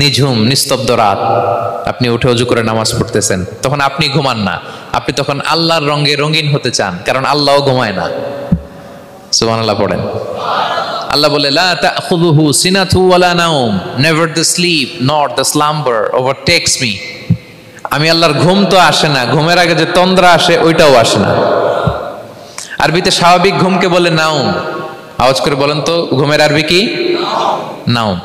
নিঝুম নিস্তব্ধ রাত, আপনি উঠে ওযু করে নামাজ পড়তেছেন, তখন আপনি ঘুমান না, আপনি তখন আল্লাহর রঙে রঙিন হতে চান, কারণ আল্লাহও ঘুমায় না। সুবহানাল্লাহ পড়েন। আল্লাহ বলে, লা তাখুযুহু সিনাতু ওয়ালা নাওম, never the sleep not the slumber overtakes me. আমি আল্লাহর ঘুম তো আসে না, ঘুমের আগে যে তন্দ্রা আসে ওইটাও আসে না। আরবিতে স্বাভাবিক ঘুমকে বলে নাওম। আওয়াজ করে বলেন তো, ঘুমের আরবি কি? নাওম।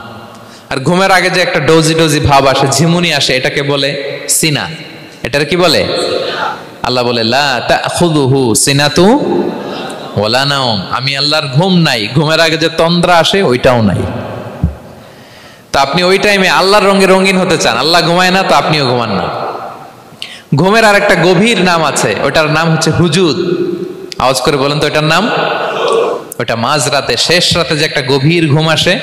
আর ঘুমের আগে যে একটা ডোজি ডোজি ভাব আসে, ঝিমুনি আসে, এটাকে বলে সিনা। এটার কি বলে? আল্লাহ বলে, লা তাখুযুহু সিনাতু ওয়ালা নাওম, আমি আল্লাহর ঘুম নাই, ঘুমের আগে যে তন্দ্রা আসে ওইটাও নাই। তো আপনি ওই টাইমে আল্লাহর রঙে রঙিন হতে চান, আল্লাহ ঘুমায় না, তো আপনিও ঘুমান না। ঘুমের আর একটা গভীর নাম আছে, ওটার নাম হচ্ছে হুজুদ। আওয়াজ করে বলেন তো ওইটার নাম? ওটা মাঝরাতে, শেষ রাতে যে একটা গভীর ঘুম আসে,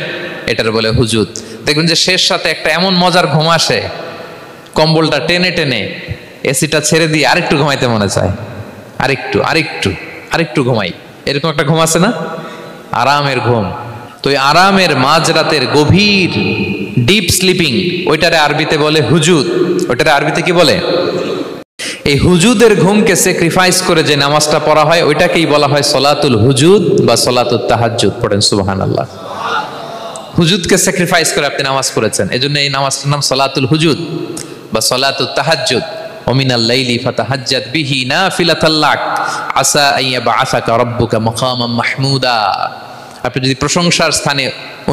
এটার বলে হুজুদ। দেখবেন যে শেষ সাথে একটা এমন মজার ঘুম আসে, কম্বলটা টেনে টেনে এসিটা ছেড়ে দিয়ে আরেকটু ঘুমাইতে মনে চায়, আরেকটু আরেকটু আরেকটু ঘুমাই, এরকম একটা ঘুম আছে না, আরামের ঘুম। তো এই আরামের মাঝরাতের গভীর ডিপ স্লিপিং, ওইটারে আরবিতে বলে হুজুদ। ওইটারে আরবিতে কি বলে? এই হুজুদের ঘুমকে স্যাক্রিফাইস করে যে নামাজটা পড়া হয় ওইটাকেই বলা হয় সলাতুল হুজুদ বা সলাতুল তাহাজ্জুদ। পড়েন সুবহানাল্লাহ। হুজুদকে স্যাক্রিফাইস করে আপনি নামাজ পড়েছেন, এজন্য এই নামাজটার নাম সলাতুল হুজুদ বা সলাতুত তাহাজ্জুদ। ওমিনাল লাইলি ফাতাহাজ্জাদ বিহি নাফিলাতাল লাক আসা আইয়াবআসাকা রাব্বুকা মাকামান মাহমুদা। আপনি যদি প্রশংসার স্থানে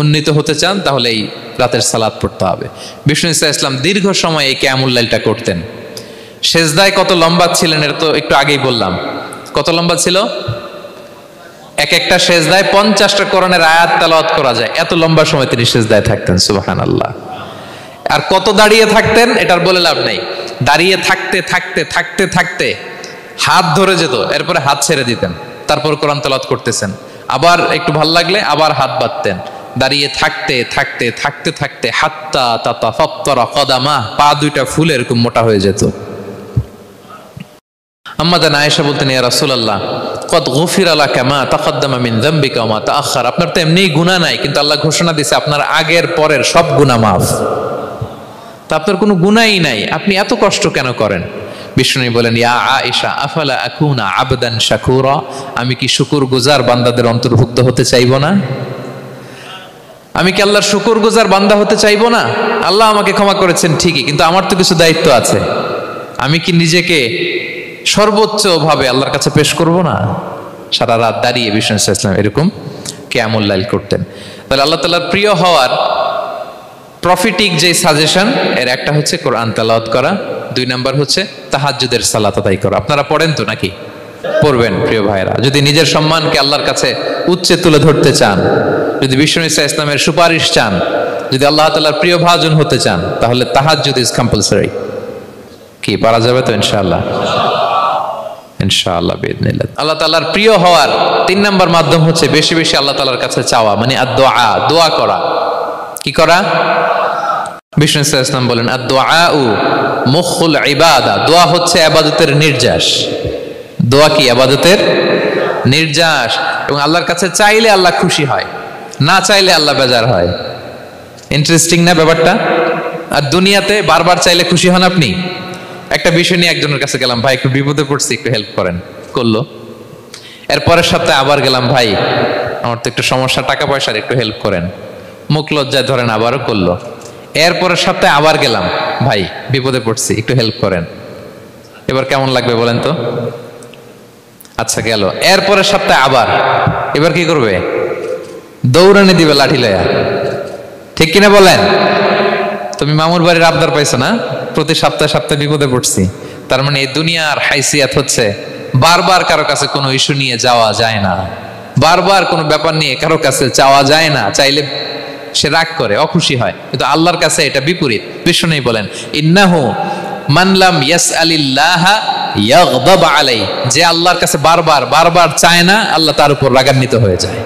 উন্নীত হতে চান তাহলে এই রাতের সালাত পড়তে হবে। বিষ্ণু ইসলাম দীর্ঘ সময় এই কিয়ামুল লাইলটা করতেন। সেজদায় কত লম্বা ছিলেন এটা তো একটু আগেই বললাম। কত লম্বা ছিল? এক একটা সেজদায় 50টা কোরআনের আয়াত তেলাওয়াত করা যায়, এত লম্বা সময় তিনি সেজদায় থাকতেন। সুবহানাল্লাহ। আর কত দাঁড়িয়ে থাকতেন এটার বলে লাভ নেই। দাঁড়িয়ে থাকতে থাকতে থাকতে থাকতে হাত ধরে যেত, এরপরে হাত ছেড়ে দিতেন, তারপর কোরআন তেলাওয়াত করতেছেন। আবার একটু ভাল লাগলে আবার হাত বাঁধতেন। দাঁড়িয়ে থাকতে থাকতে থাকতে থাকতে হাত্তা তাতাফাত্তারা কদামা, পা দুইটা ফুলে এরকম মোটা হয়ে যেত। আম্মাজান আয়েশা বলতেন, ইয়া রাসূলুল্লাহ কদ গুফিরা লাকা মা তাকদ্দামা মিন যামবিকা ওয়া মা তাআখার। আপনার তো এমনিই গুনাহ নাই, কিন্তু আল্লাহ ঘোষণা দিয়েছে আপনার আগের পরের সব গুনাহ মাফ। তা আপনার কোনো গুনাহই নাই, আপনি এত কষ্ট কেন করেন? বিষ্ণু বলেন, ইয়া আয়েশা আফালা আকুনা আবদান শাকুরা, আমি কি শুকরগুজার বান্দাদের অন্তর্ভুক্ত হতে চাইবো না? আমি কি আল্লাহর শুকরগুজার বান্দা হতে চাইবো না? আল্লাহ আমাকে ক্ষমা করেছেন ঠিকই, কিন্তু আমার তো কিছু দায়িত্ব আছে। আমি কি নিজেকে সর্বোচ্চ ভাবে আল্লাহর কাছে পেশ করব না? সারা রাত দাঁড়িয়ে বিষ্ণু ইসলাম এরকম কিয়ামুল লাইল করতেন। তাহলে আল্লাহ তাআলার প্রিয় হওয়ার প্রফিটিক যে সাজেশন, এর একটা হচ্ছে কোরআন তেলাওয়াত করা, 2 নাম্বার হচ্ছে তাহাজ্জুদের সালাত আদায় করা। আপনারা পড়েন তো নাকি? পড়বেন প্রিয় ভাইরা। যদি নিজের সম্মানকে আল্লাহর কাছে উচ্চে তুলে ধরতে চান, যদি বিষ্ণু ইসলামের সুপারিশ চান, যদি আল্লাহ তাআলার প্রিয় ভাজন হতে চান, তাহলে তাহাজ্জুদ ইজ কম্পালসরি। কি পারা যাবে তো ইনশাআল্লাহ? ইনশাআল্লাহ বিইذنিল্লাহ। আল্লাহ তাআলার প্রিয় হওয়ার 3 নাম্বার মাধ্যম হচ্ছে বেশি বেশি আল্লাহ তাআলার কাছে চাওয়া, মানে আদ-দুআ, দোয়া করা। কি করা? বিষ্ণু ইসলাম বলেন, আদ-দুআউ মুখুল ইবাদা, দোয়া হচ্ছে ইবাদতের নির্যাস। দোয়া কি? ইবাদতের নির্যাস। এবং আল্লাহর কাছে চাইলে আল্লাহ খুশি হয়, না চাইলে আল্লাহ বেজার হয়। ইন্টারেস্টিং না ব্যাপারটা? আর দুনিয়াতে বারবার চাইলে খুশি হন আপনি? একটা বিষয় নিয়ে একজনের কাছে গেলাম, ভাই একটু বিপদে পড়ছি, একটু হেল্প করেন, করলো। এর পরের সপ্তাহে আবার গেলাম, ভাই আমার তো একটু সমস্যা, টাকা পয়সার, একটু হেল্প করেন। মুখ লজ্জায় ধরেন, আবারও করলো। এর পরের সপ্তাহে আবার গেলাম, ভাই বিপদে পড়ছি, একটু হেল্প করেন। এবার কেমন লাগবে বলেন তো? আচ্ছা গেল। এর পরের সপ্তাহে আবার, এবার কি করবে? দৌড়ানি দিবে লাঠি লয়া। ঠিক কিনা বলেন? তুমি মামুর বাড়ির আবদার পাইছো না, প্রতি সপ্তাহে সপ্তাহে বিপদে পড়ছি। তার মানে এই দুনিয়ার হাইসিয়াত হচ্ছে বারবার কারো কাছে কোনো ইস্যু নিয়ে যাওয়া যায় না, বারবার কোনো ব্যাপার নিয়ে কারো কাছে চাওয়া যায় না। চাইলে সে রাগ করে, অখুশি হয়, কিন্তু আল্লাহর কাছে এটা বিপরীত। বিষ্ণু বলেন, ইন্নাহু মান লাম ইয়াসআলিল্লাহা ইয়াগদাব আলাইহি, যে আল্লাহর কাছে বারবার বারবার চায় না, আল্লাহ তার উপর রাগান্বিত হয়ে যায়।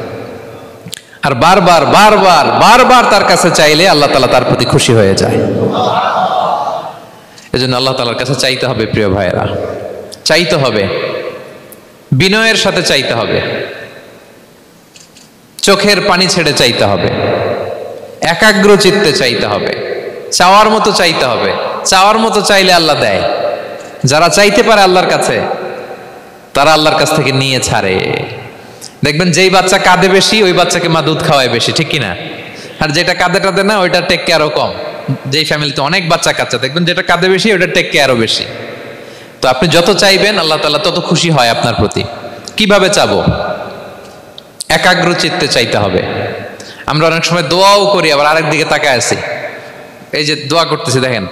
আর বারবার বারবার বারবার তার কাছে চাইলে আল্লাহ তাআলা তার প্রতি খুশি হয়ে যায়। এজন্য আল্লাহ তাআলার কাছে চাইতে হবে প্রিয় ভাইয়েরা, চাইতে হবে, বিনয়ের সাথে চাইতে হবে, চোখের পানি ছেড়ে চাইতে হবে, একাগ্র চিত্তে চাইতে হবে, চাওয়ার মতো চাইতে হবে। চাওয়ার মতো চাইলে আল্লাহ দেয়। যারা চাইতে পারে আল্লাহর কাছে, তারা আল্লাহর কাছ থেকে নিয়ে ছাড়ে। দেখবেন যেই বাচ্চা কাঁদে বেশি, ওই বাচ্চাকে মা দুধ খাওয়ায় বেশি, ঠিক কিনা? আর যেটা কাঁদে টাদে না, ওইটা টেক কেয়ারও কম। যেই ফ্যামিলিতে অনেক বাচ্চা কাচ্চা, দেখবেন যেটা কাঁদে বেশি, ওইটা টেক কেয়ারও বেশি। তো আপনি যত চাইবেন আল্লাহ তাআলা তত খুশি হয় আপনার প্রতি। কিভাবে চাবো? একাগ্র চিত্তে চাইতে হবে। আমরা অনেক সময় দোয়াও করি, আবার আরেক দিকে তাকায় আছি। এই যে দোয়া করতেছি, দেখেন,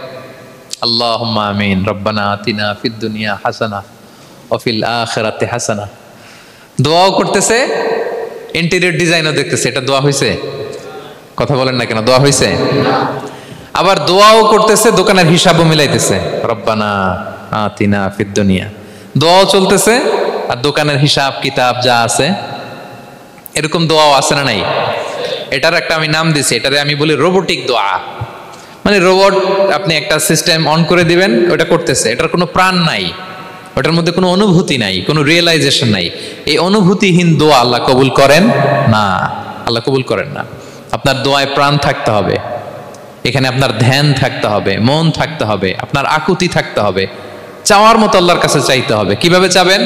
আল্লাহুম্মা আমিন, রব্বানা আতিনা ফিদ দুনিয়া হাসানা ওয়া ফিল আখিরাতি হাসানা। দোয়াও করতেছে, ইন্টেরিয়র ডিজাইনও দেখতেছে। এটা দোয়া হইছে? কথা বলেন না কেন? দোয়া হইছে? আবার দোয়াও করতেছে, দোকানের হিসাবও মিলাইতেছে, রব্বানা আতিনা ফিদ দুনিয়া। দোয়াও চলতেছে আর দোকানের হিসাব কিতাব যা আছে, এরকম দোয়াও আছে না নাই? এটার একটা আমি নাম দিছি, এটারে আমি বলি রোবোটিক দোয়া। মানে রোবট, আপনি একটা সিস্টেম অন করে দিবেন, ওটা করতেছে, এটার কোনো প্রাণ নাই, ওটার মধ্যে কোনো অনুভূতি নাই, কোনো রিয়েলাইজেশন নাই। এই অনুভূতিহীন দোয়া আল্লাহ কবুল করেন না, আল্লাহ কবুল করেন না। আপনার দোয়ায় প্রাণ থাকতে হবে, এখানে আপনার ধ্যান থাকতে হবে, মন থাকতে হবে, আপনার আকুতি থাকতে হবে, চাওয়ার মতো আল্লাহর কাছে চাইতে হবে। কিভাবে চাবেন?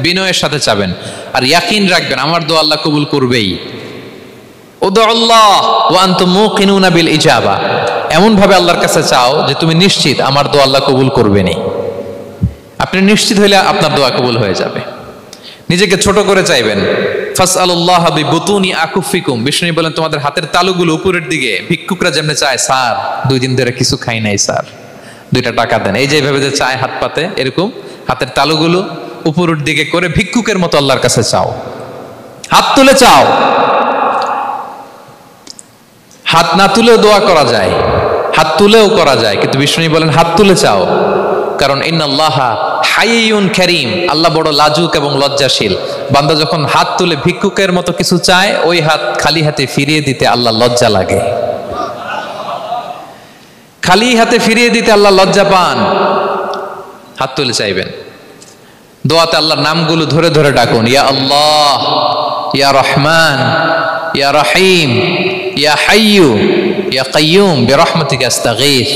বিনয়ের সাথে চাবেন, আর ইয়াকিন রাখবেন আমার দোয়া আল্লাহ কবুল করবেই। উদুল্লাহ ওয়া আনতুম মুকিনুনা বিল ইজাবা, এমন ভাবে আল্লাহর কাছে চাও যে তুমি নিশ্চিত আমার দোয়া আল্লাহ কবুল করবেনই। আপনি নিশ্চিত হইলে আপনার দোয়া কবুল হয়ে যাবে। নিজেকে ছোট করে চাইবেন। ফাসআলুল্লাহ বিবুতুনি আকুফিকুম, বিষ্ণু বলেন তোমাদের হাতের তালুগুলো উপরের দিকে, ভিক্ষুকরা যেমন চায়, স্যার 2 দিন ধরে কিছু খাই নাই স্যার, 2টা টাকা দেন, এই যে এইভাবে যে চায় হাত পাতে, এরকম হাতের তালুগুলো উপরের দিকে করে ভিক্ষুকের মতো আল্লাহর কাছে চাও। হাত তুলে চাও, হাত না তুলেও দোয়া করা যায়, হাত তুলেও করা যায়, কিন্তু বিষ্ণু বলেন হাত তুলে চাও। কারণ ইন্নাল্লাহা হাইয়ুন কারীম, আল্লাহ বড় লাজুক এবং লজ্জাশীল। বান্দা যখন হাত তুলে ভিক্ষুকের মতো কিছু চায়, ওই হাত খালি হাতে ফিরিয়ে দিতে আল্লাহ লজ্জা লাগে, খালি হাতে ফিরিয়ে দিতে আল্লাহ লজ্জা পান। হাত তুলে চাইবেন। দোয়াতে আল্লাহর নামগুলো ধরে ধরে ডাকুন, ইয়া আল্লাহ, ইয়া রহমান, ইয়া রহিম, ইয়া হাইয়ু, ইয়া কাইয়ুম বিরহমাতিকা আস্তাগীথ।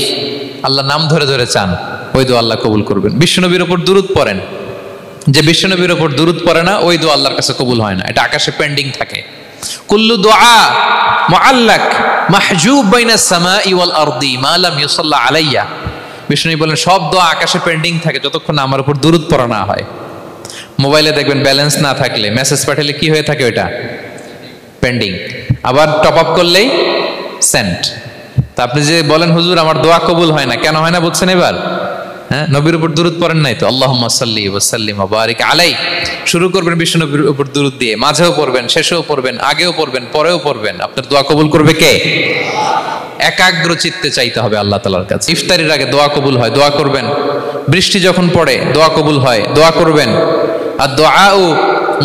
আল্লাহর নাম ধরে ধরে চান, ওই দোয়া আল্লাহ কবুল করবেন। বিশ্বনবীর উপর দুরূদ পড়েন, যে বিশ্বনবীর উপর দুরূদ পড়ে না ওই দোয়া আল্লাহর কাছে কবুল হয় না, এটা আকাশে পেন্ডিং থাকে। কুল্লু দুআ মুআল্লাক মাহজুব বাইনাস সামাই ওয়াল আরদি মা লাম ইউসাল্লা আলাইয়া। বিষ্ণু বলেন সব দোয়া আকাশে পেন্ডিং থাকে যতক্ষণ না আমার উপর দুরূদ পড়া না হয়। মোবাইলে দেখবেন ব্যালেন্স না থাকলে মেসেজ পাঠালে কি হয়ে থাকে, ওইটা পেন্ডিং, আবার টপ আপ করলেই সেন্ট। তা আপনি যে বলেন হুজুর আমার দোয়া কবুল হয় না, কেন হয় না বুঝছেন এবার? হ্যাঁ, নবীর উপর দুরূদ পড়েন নাই তো। আল্লাহুম্মা সাল্লি ওয়া সাল্লিম ওয়া বারিক আলাই, শুরু করবেন বিষ্ণু নবীর উপর দুরূদ দিয়ে, মাঝেও পড়বেন, শেষেও পড়বেন, আগেও পড়বেন, পরেও পড়বেন। আপনার দোয়া কবুল করবে কে? একাগ্র চিত্তে চাইতে হবে আল্লাহ তাআলার কাছে। ইফতারির আগে দোয়া কবুল হয়, দোয়া করবেন। বৃষ্টি যখন পড়ে দোয়া কবুল হয়, দোয়া করবেন। আর দুআউ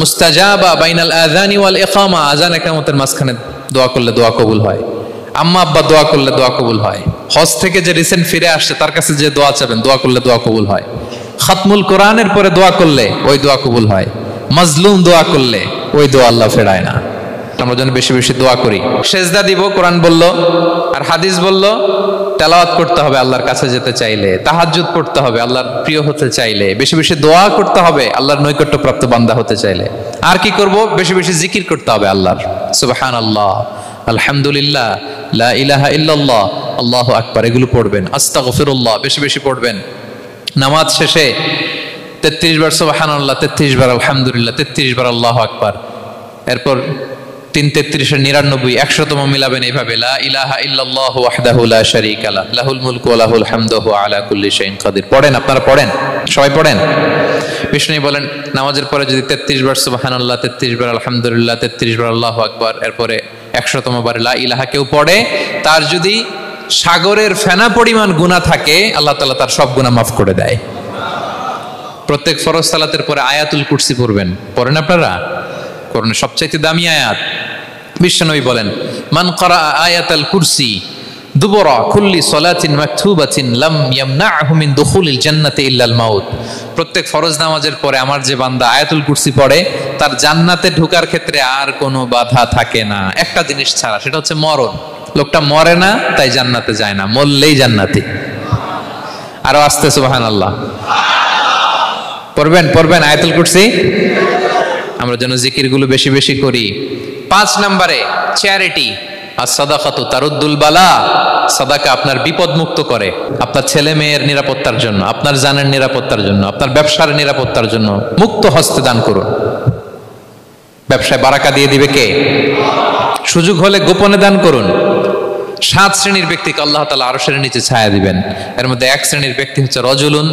মুস্তাজাবা বাইনাল আযানি ওয়াল ইকামা, আযান ইকামতের মাঝখানে দোয়া করলে দোয়া কবুল হয়। আম্মা আব্বা দোয়া করলে দোয়া কবুল হয়। হজ থেকে যে রিসেন্ট ফিরে আসছে তার কাছে যে দোয়া চাবেন, দোয়া করলে দোয়া কবুল হয়। খাতমুল কোরআনের পরে দোয়া করলে ওই দোয়া কবুল হয়। মাজলুম দোয়া করলে ওই দোয়া আল্লাহ ফেরায় না। আমরা যেন বেশি বেশি দোয়া করি। সেজদা দিব, কোরআন বলল আর হাদিস বলল তেলাওয়াত করতে হবে আল্লাহর কাছে যেতে চাইলে, তাহাজ্জুদ পড়তে হবে আল্লাহর প্রিয় হতে চাইলে, বেশি বেশি দোয়া করতে হবে আল্লাহর নৈকট্যপ্রাপ্ত বান্দা হতে চাইলে। আর কি করব? বেশি বেশি জিকির করতে হবে আল্লাহর। সুবহানাল্লাহ, আলহামদুলিল্লাহ, লা ইলাহা ইল্লাল্লাহ, আল্লাহু আকবার, এগুলো পড়বেন। আস্তাগফিরুল্লাহ বেশি বেশি পড়বেন। নামাজ শেষে 33 বার সুবহানাল্লাহ, 33 বার আলহামদুলিল্লাহ, 33 বার আল্লাহু আকবার, এরপর 3 33 99 100তম মিলাবেন এইভাবে, লা ইলাহা ইল্লাল্লাহু ওয়াহদাহু লা শারীকা লাহু লাহুল মুলকু ওয়া লাহুল হামদু ওয়া আলা কুল্লি শাইইন কাদির। পড়েন, আপনারা পড়েন, সবাই পড়েন। বিষ্ণু বলেন নামাজের পরে যদি 33 বার সুবহানাল্লাহ, 33 বার আলহামদুলিল্লাহ, 33 বার আল্লাহু আকবার, এরপরে 100তম বার লা ইলাহা কেউ পড়ে, তার যদি সাগরের ফেনা পরিমাণ গুনাহ থাকে আল্লাহ তাআলা তার সব গুনাহ মাফ করে দেয়। প্রত্যেক ফরজ সালাতের পরে আয়াতুল কুরসি পড়বেন, পড়েন আপনারা? কোরআনের সবচেয়ে দামি আয়াত। বিশ্বনবী বলেন মান ক্বারা আয়াতাল কুরসি দুবরা কুল্লি সালাতিন মাকতুবাতিন লাম ইয়ামনাহু মিন দুখুলিল জান্নাতি ইল্লাল মাউত। প্রত্যেক ফরজ নামাজের পরে আমার যে বান্দা আয়াতুল কুরসি পড়ে তার জান্নাতে ঢোকার ক্ষেত্রে আর কোনো বাধা থাকে না, একটা জিনিস ছাড়া, সেটা হচ্ছে মরণ। লোকটা মরে না তাই জান্নাতে যায় না, মরলেই জান্নাতি। আরো আস্তে সুবহানাল্লাহ পড়বেন, পড়বেন আয়াতুল কুরসি। আমরা যেন জিকিরগুলো বেশি বেশি করি। 5 নম্বরে চ্যারিটি আর সাদাকাতু তারুদ্দুল বালা। সাদাকা আপনার বিপদ মুক্ত করে, আপনার ছেলে মেয়ের নিরাপত্তার জন্য, আপনার জানের নিরাপত্তার জন্য, আপনার ব্যবসার নিরাপত্তার জন্য মুক্ত হস্তে দান করুন। ব্যবসায় বারাকা দিয়ে দিবে কে? সুযোগ হলে গোপনে দান করুন। 7 শ্রেণীর ব্যক্তিকে আল্লাহ তাআলা আরশের নিচে ছায়া দিবেন। এর মধ্যে 1 শ্রেণীর ব্যক্তি হচ্ছে রজুলুন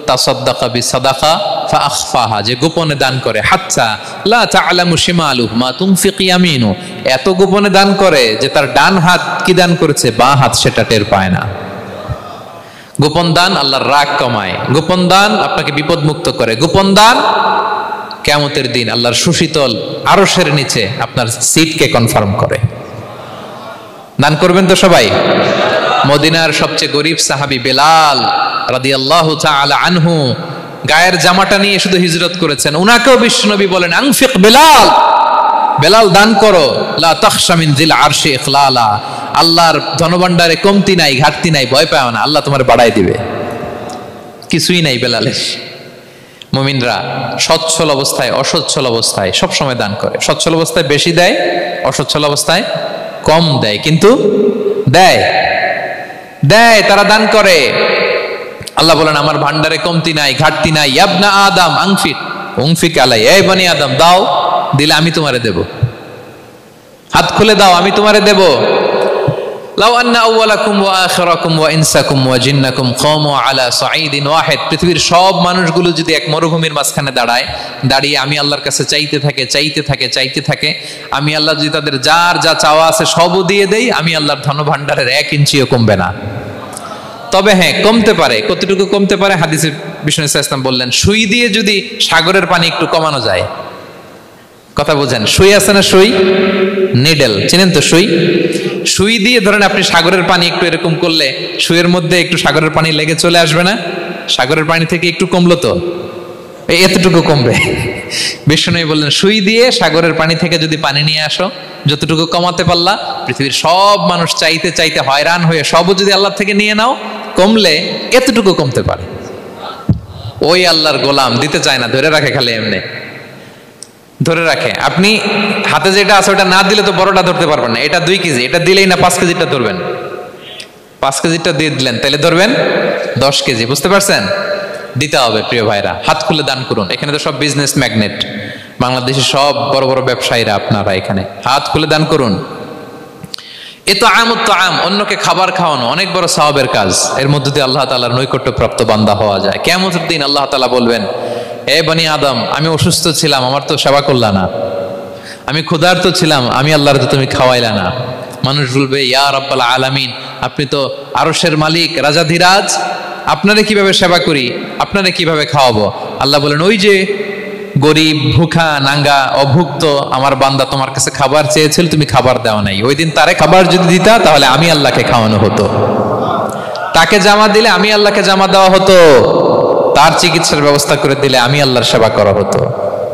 তাসাদ্দাকা বিসাদাকা ফাআখফাহা, যে গোপনে দান করে, হাত্তা লা তা'লামু শিমালুহু মা তুনফিকু ইয়ামিনু, এত গোপনে দান করে যে তার ডান হাত কি দান করেছে বাঁ হাত সেটা টের পায় না। গোপন দান আল্লাহর রাগ কমায়, গোপন দান আপনাকে বিপদ মুক্ত করে, গোপন দান কিয়ামতের দিন আল্লাহর সুশীতল আরশের নিচে আপনার সিটকে কনফার্ম করে। দান করবেন তো সবাই? মদিনার সবচেয়ে গরিব সাহাবী বেলাল রাদিয়াল্লাহু তাআলা আনহু গায়ের জামাটা নিয়ে শুধু হিজরত করেছেন। উনাকেও বিশ্বনবী বলেন আনফিক বেলাল, বেলাল দান করো, লা তাখশা মিন যিল আরশি ইখলালা, আল্লাহর ধনভাণ্ডারে কমতি নাই, ঘাটতি নাই, ভয় পাও না, আল্লাহ তোমার বাড়াই দিবে। কিছুই নাই বেলালের। মুমিনরা সচ্ছল অবস্থায় অসচ্ছল অবস্থায় সব সময় দান করে। সচ্ছল অবস্থায় বেশি দেয়, অসচ্ছল অবস্থায় কম দেয়, কিন্তু দেয় দেয়, তারা দান করে। আল্লাহ বলেন আমার ভান্ডারে কমতি নাই, ঘাটতি নাই। ইয়াবনা আদম আনফিক উনফিক আলাই, এই বনি আদম দাও, দিলে আমি তোমারে দেব। হাত খুলে দাও, আমি তোমারে দেব। লাউ আন্না আউওয়ালাকুম ওয়া আখিরাকুম ওয়া ইনসাকুম ওয়া জিন্নাকুম কামু আলা সাঈদিন ওয়াহিদ, পৃথিবীর সব মানুষগুলো যদি এক মরুভূমির মাঝখানে দাঁড়িয়ে আমি আল্লাহর কাছে চাইতে থাকে, আমি আল্লাহ যদি তাদের যার যা চাওয়া আছে সবও দিয়ে দেই, আমি আল্লাহর ধনভাণ্ডারের 1 ইঞ্চিও কমবে না। তবে হ্যাঁ, কমতে পারে। কতটুকু কমতে পারে? হাদিসে বিষ্ণু ইসলাম বললেন, সুই দিয়ে যদি সাগরের পানি একটু কমানো যায়। কথা বোঝেন? সুই আছে না, সুই, নিডেল, চিনেন তো সুই? সুই দিয়ে ধরেন আপনি সাগরের পানি একটু এরকম করলে সুইয়ের মধ্যে একটু সাগরের পানি লেগে চলে আসবে না? সাগরের পানি থেকে একটু কমলো তো, এতটুকু কমবে। বিষ্ণু বললেন সুই দিয়ে সাগরের পানি থেকে যদি পানি নিয়ে আসো, যতটুকু কমাতে পারলা, পৃথিবীর সব মানুষ চাইতে চাইতে হয়রান হয়ে সবও যদি আল্লাহ থেকে নিয়ে নাও, কমলে এতটুকু কমতে পারে। ওই আল্লাহর গোলাম দিতে চায় না, ধরে রাখে, খালি এমনি ধরে রাখে। আপনি হাতে যেটা আছে ওটা না দিলে তো বড়টা ধরতে পারবেন না। এটা 2 কেজি, এটা দিলেই না 5 কেজিটা ধরবেন। 5 কেজিটা দিয়ে দিলেন, তাহলে ধরবেন 10 কেজি। বুঝতে পারছেন? দিতে হবে প্রিয় ভাইরা, হাত খুলে দান করুন। এখানে তো সব বিজনেস ম্যাগনেট, বাংলাদেশের সব বড় বড় ব্যবসায়ীরা আপনারা এখানে, হাত খুলে দান করুন। এ তো আম, অন্যকে খাবার খাওয়ানো অনেক বড় সওয়াবের কাজ। এর মধ্যে দিয়ে আল্লাহ তাআলার নৈকট্যপ্রাপ্ত বান্দা হওয়া যায়। কিয়ামতের দিন আল্লাহ তাআলা বলবেন, এ বনি আদম, আমি অসুস্থ ছিলাম, আমার তো সেবা করলা না। আমি ক্ষুধার্ত ছিলাম, আমি আল্লাহর তো তুমি খাওয়াইলা না। মানুষ বলবে, ইয়া রাব্বাল আলামিন, আপনি তো আরশের মালিক, রাজাধিরাজ, আপনারে কিভাবে সেবা করি, আপনারে কিভাবে খাওয়াবো? আল্লাহ বলেন, ওই যে গরিব, ভুখা, নাঙ্গা, অভুক্ত আমার বান্দা তোমার কাছে খাবার চেয়েছিল, তুমি খাবার দাও নাই। ওই দিন তারে খাবার যদি দিতা, তাহলে আমি আল্লাহকে খাওয়ানো হতো। তাকে জামা দিলে আমি আল্লাহকে জামা দেওয়া হতো। তার চিকিৎসার ব্যবস্থা করে দিলে আমি আল্লাহর সেবা করা হতো।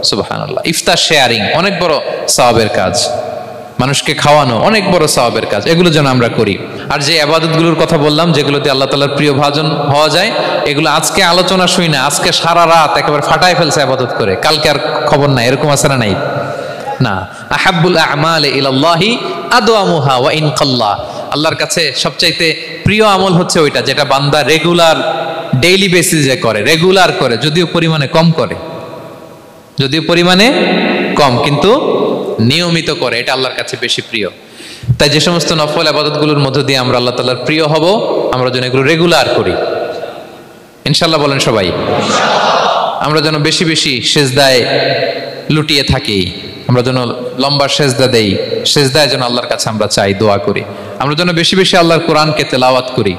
সুবহানাল্লাহ। ইফতার শেয়ারিং অনেক বড় সওয়াবের কাজ, মানুষকে খাওয়ানো অনেক বড় সওয়াবের কাজ। এগুলো যেন আমরা করি। আর যে ইবাদতগুলোর কথা বললাম, যেগুলোতে আল্লাহ তাআলার প্রিয় ভাজন হওয়া যায়, এগুলো আজকে আলোচনা শুই না, আজকে সারা রাত একেবারে ফাটায় ফেলছে ইবাদত করে, কালকে আর খবর নাই, এরকম আছে না? নাই না। আহাব্বুল আ'মালি ইলাল্লাহি আদওয়ামুহা ওয়া ইন কাল্লা, আল্লাহর কাছে সবচাইতে প্রিয় আমল হচ্ছে ওইটা যেটা বান্দা রেগুলার, ডেইলি বেসিসে করে, রেগুলার করে, যদিও পরিমাণে কম, কিন্তু নিয়মিত করে। এটা আল্লাহর কাছে বেশি প্রিয়। তাই যে সমস্ত নফল ইবাদতগুলোর মধ্য দিয়ে আমরা আল্লাহ তাআলার প্রিয় হব, আমরা যেন এগুলো রেগুলার করি, ইনশাআল্লাহ বলেন সবাই। আমরা যেন বেশি বেশি সেজদায় লুটিয়ে থাকি, আমরা যেন লম্বা সেজদা দেই, সেজদায় যেন আল্লাহর কাছে আমরা চাই, দোয়া করি। আমরা যেন বেশি বেশি আল্লাহর কোরআনকে তেলাওয়াত করি,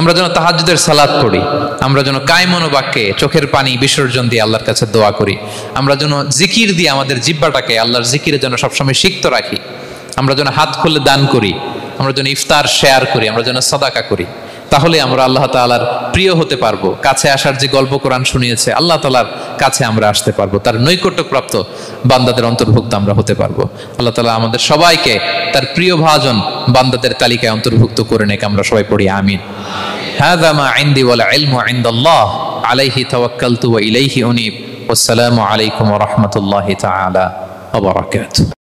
আমরা যেন তাহাজ্জুদের সালাত পড়ি, আমরা যেন কায়মন বাক্যে চোখের পানি বিসর্জন দিয়ে আল্লাহর কাছে দোয়া করি, আমরা যেন জিকির দিয়ে আমাদের জিহ্বাটাকে আল্লাহর জিকিরে যেন সবসময় সিক্ত রাখি, আমরা যেন হাত খুলে দান করি, আমরা যেন ইফতার শেয়ার করি, আমরা যেন সাদাকা করি। তাহলে আমরা আল্লাহ তাআলার প্রিয় হতে পারবো। কাছে আসার যে গল্প কোরআন শুনিয়েছে, আল্লাহ তাআলার কাছে আমরা আসতে পারবো, তার নৈকট্যপ্রাপ্ত বান্দাদের অন্তর্ভুক্ত আমরা হতে পারবো। আল্লাহ তাআলা আমাদের সবাইকে তার প্রিয় ভাজন বান্দাদের তালিকায় অন্তর্ভুক্ত করে নেক। আমরা সবাই পড়ি আমিন। হাযা মা ইনদি ওয়াল ইলমু ইনদাল্লাহ আলাইহি তাওয়াক্কালতু ওয়া ইলাইহি উনীব। ওয়াসসালামু আলাইকুম ওয়া রাহমাতুল্লাহি তাআলা ওয়া বারাকাতুহু।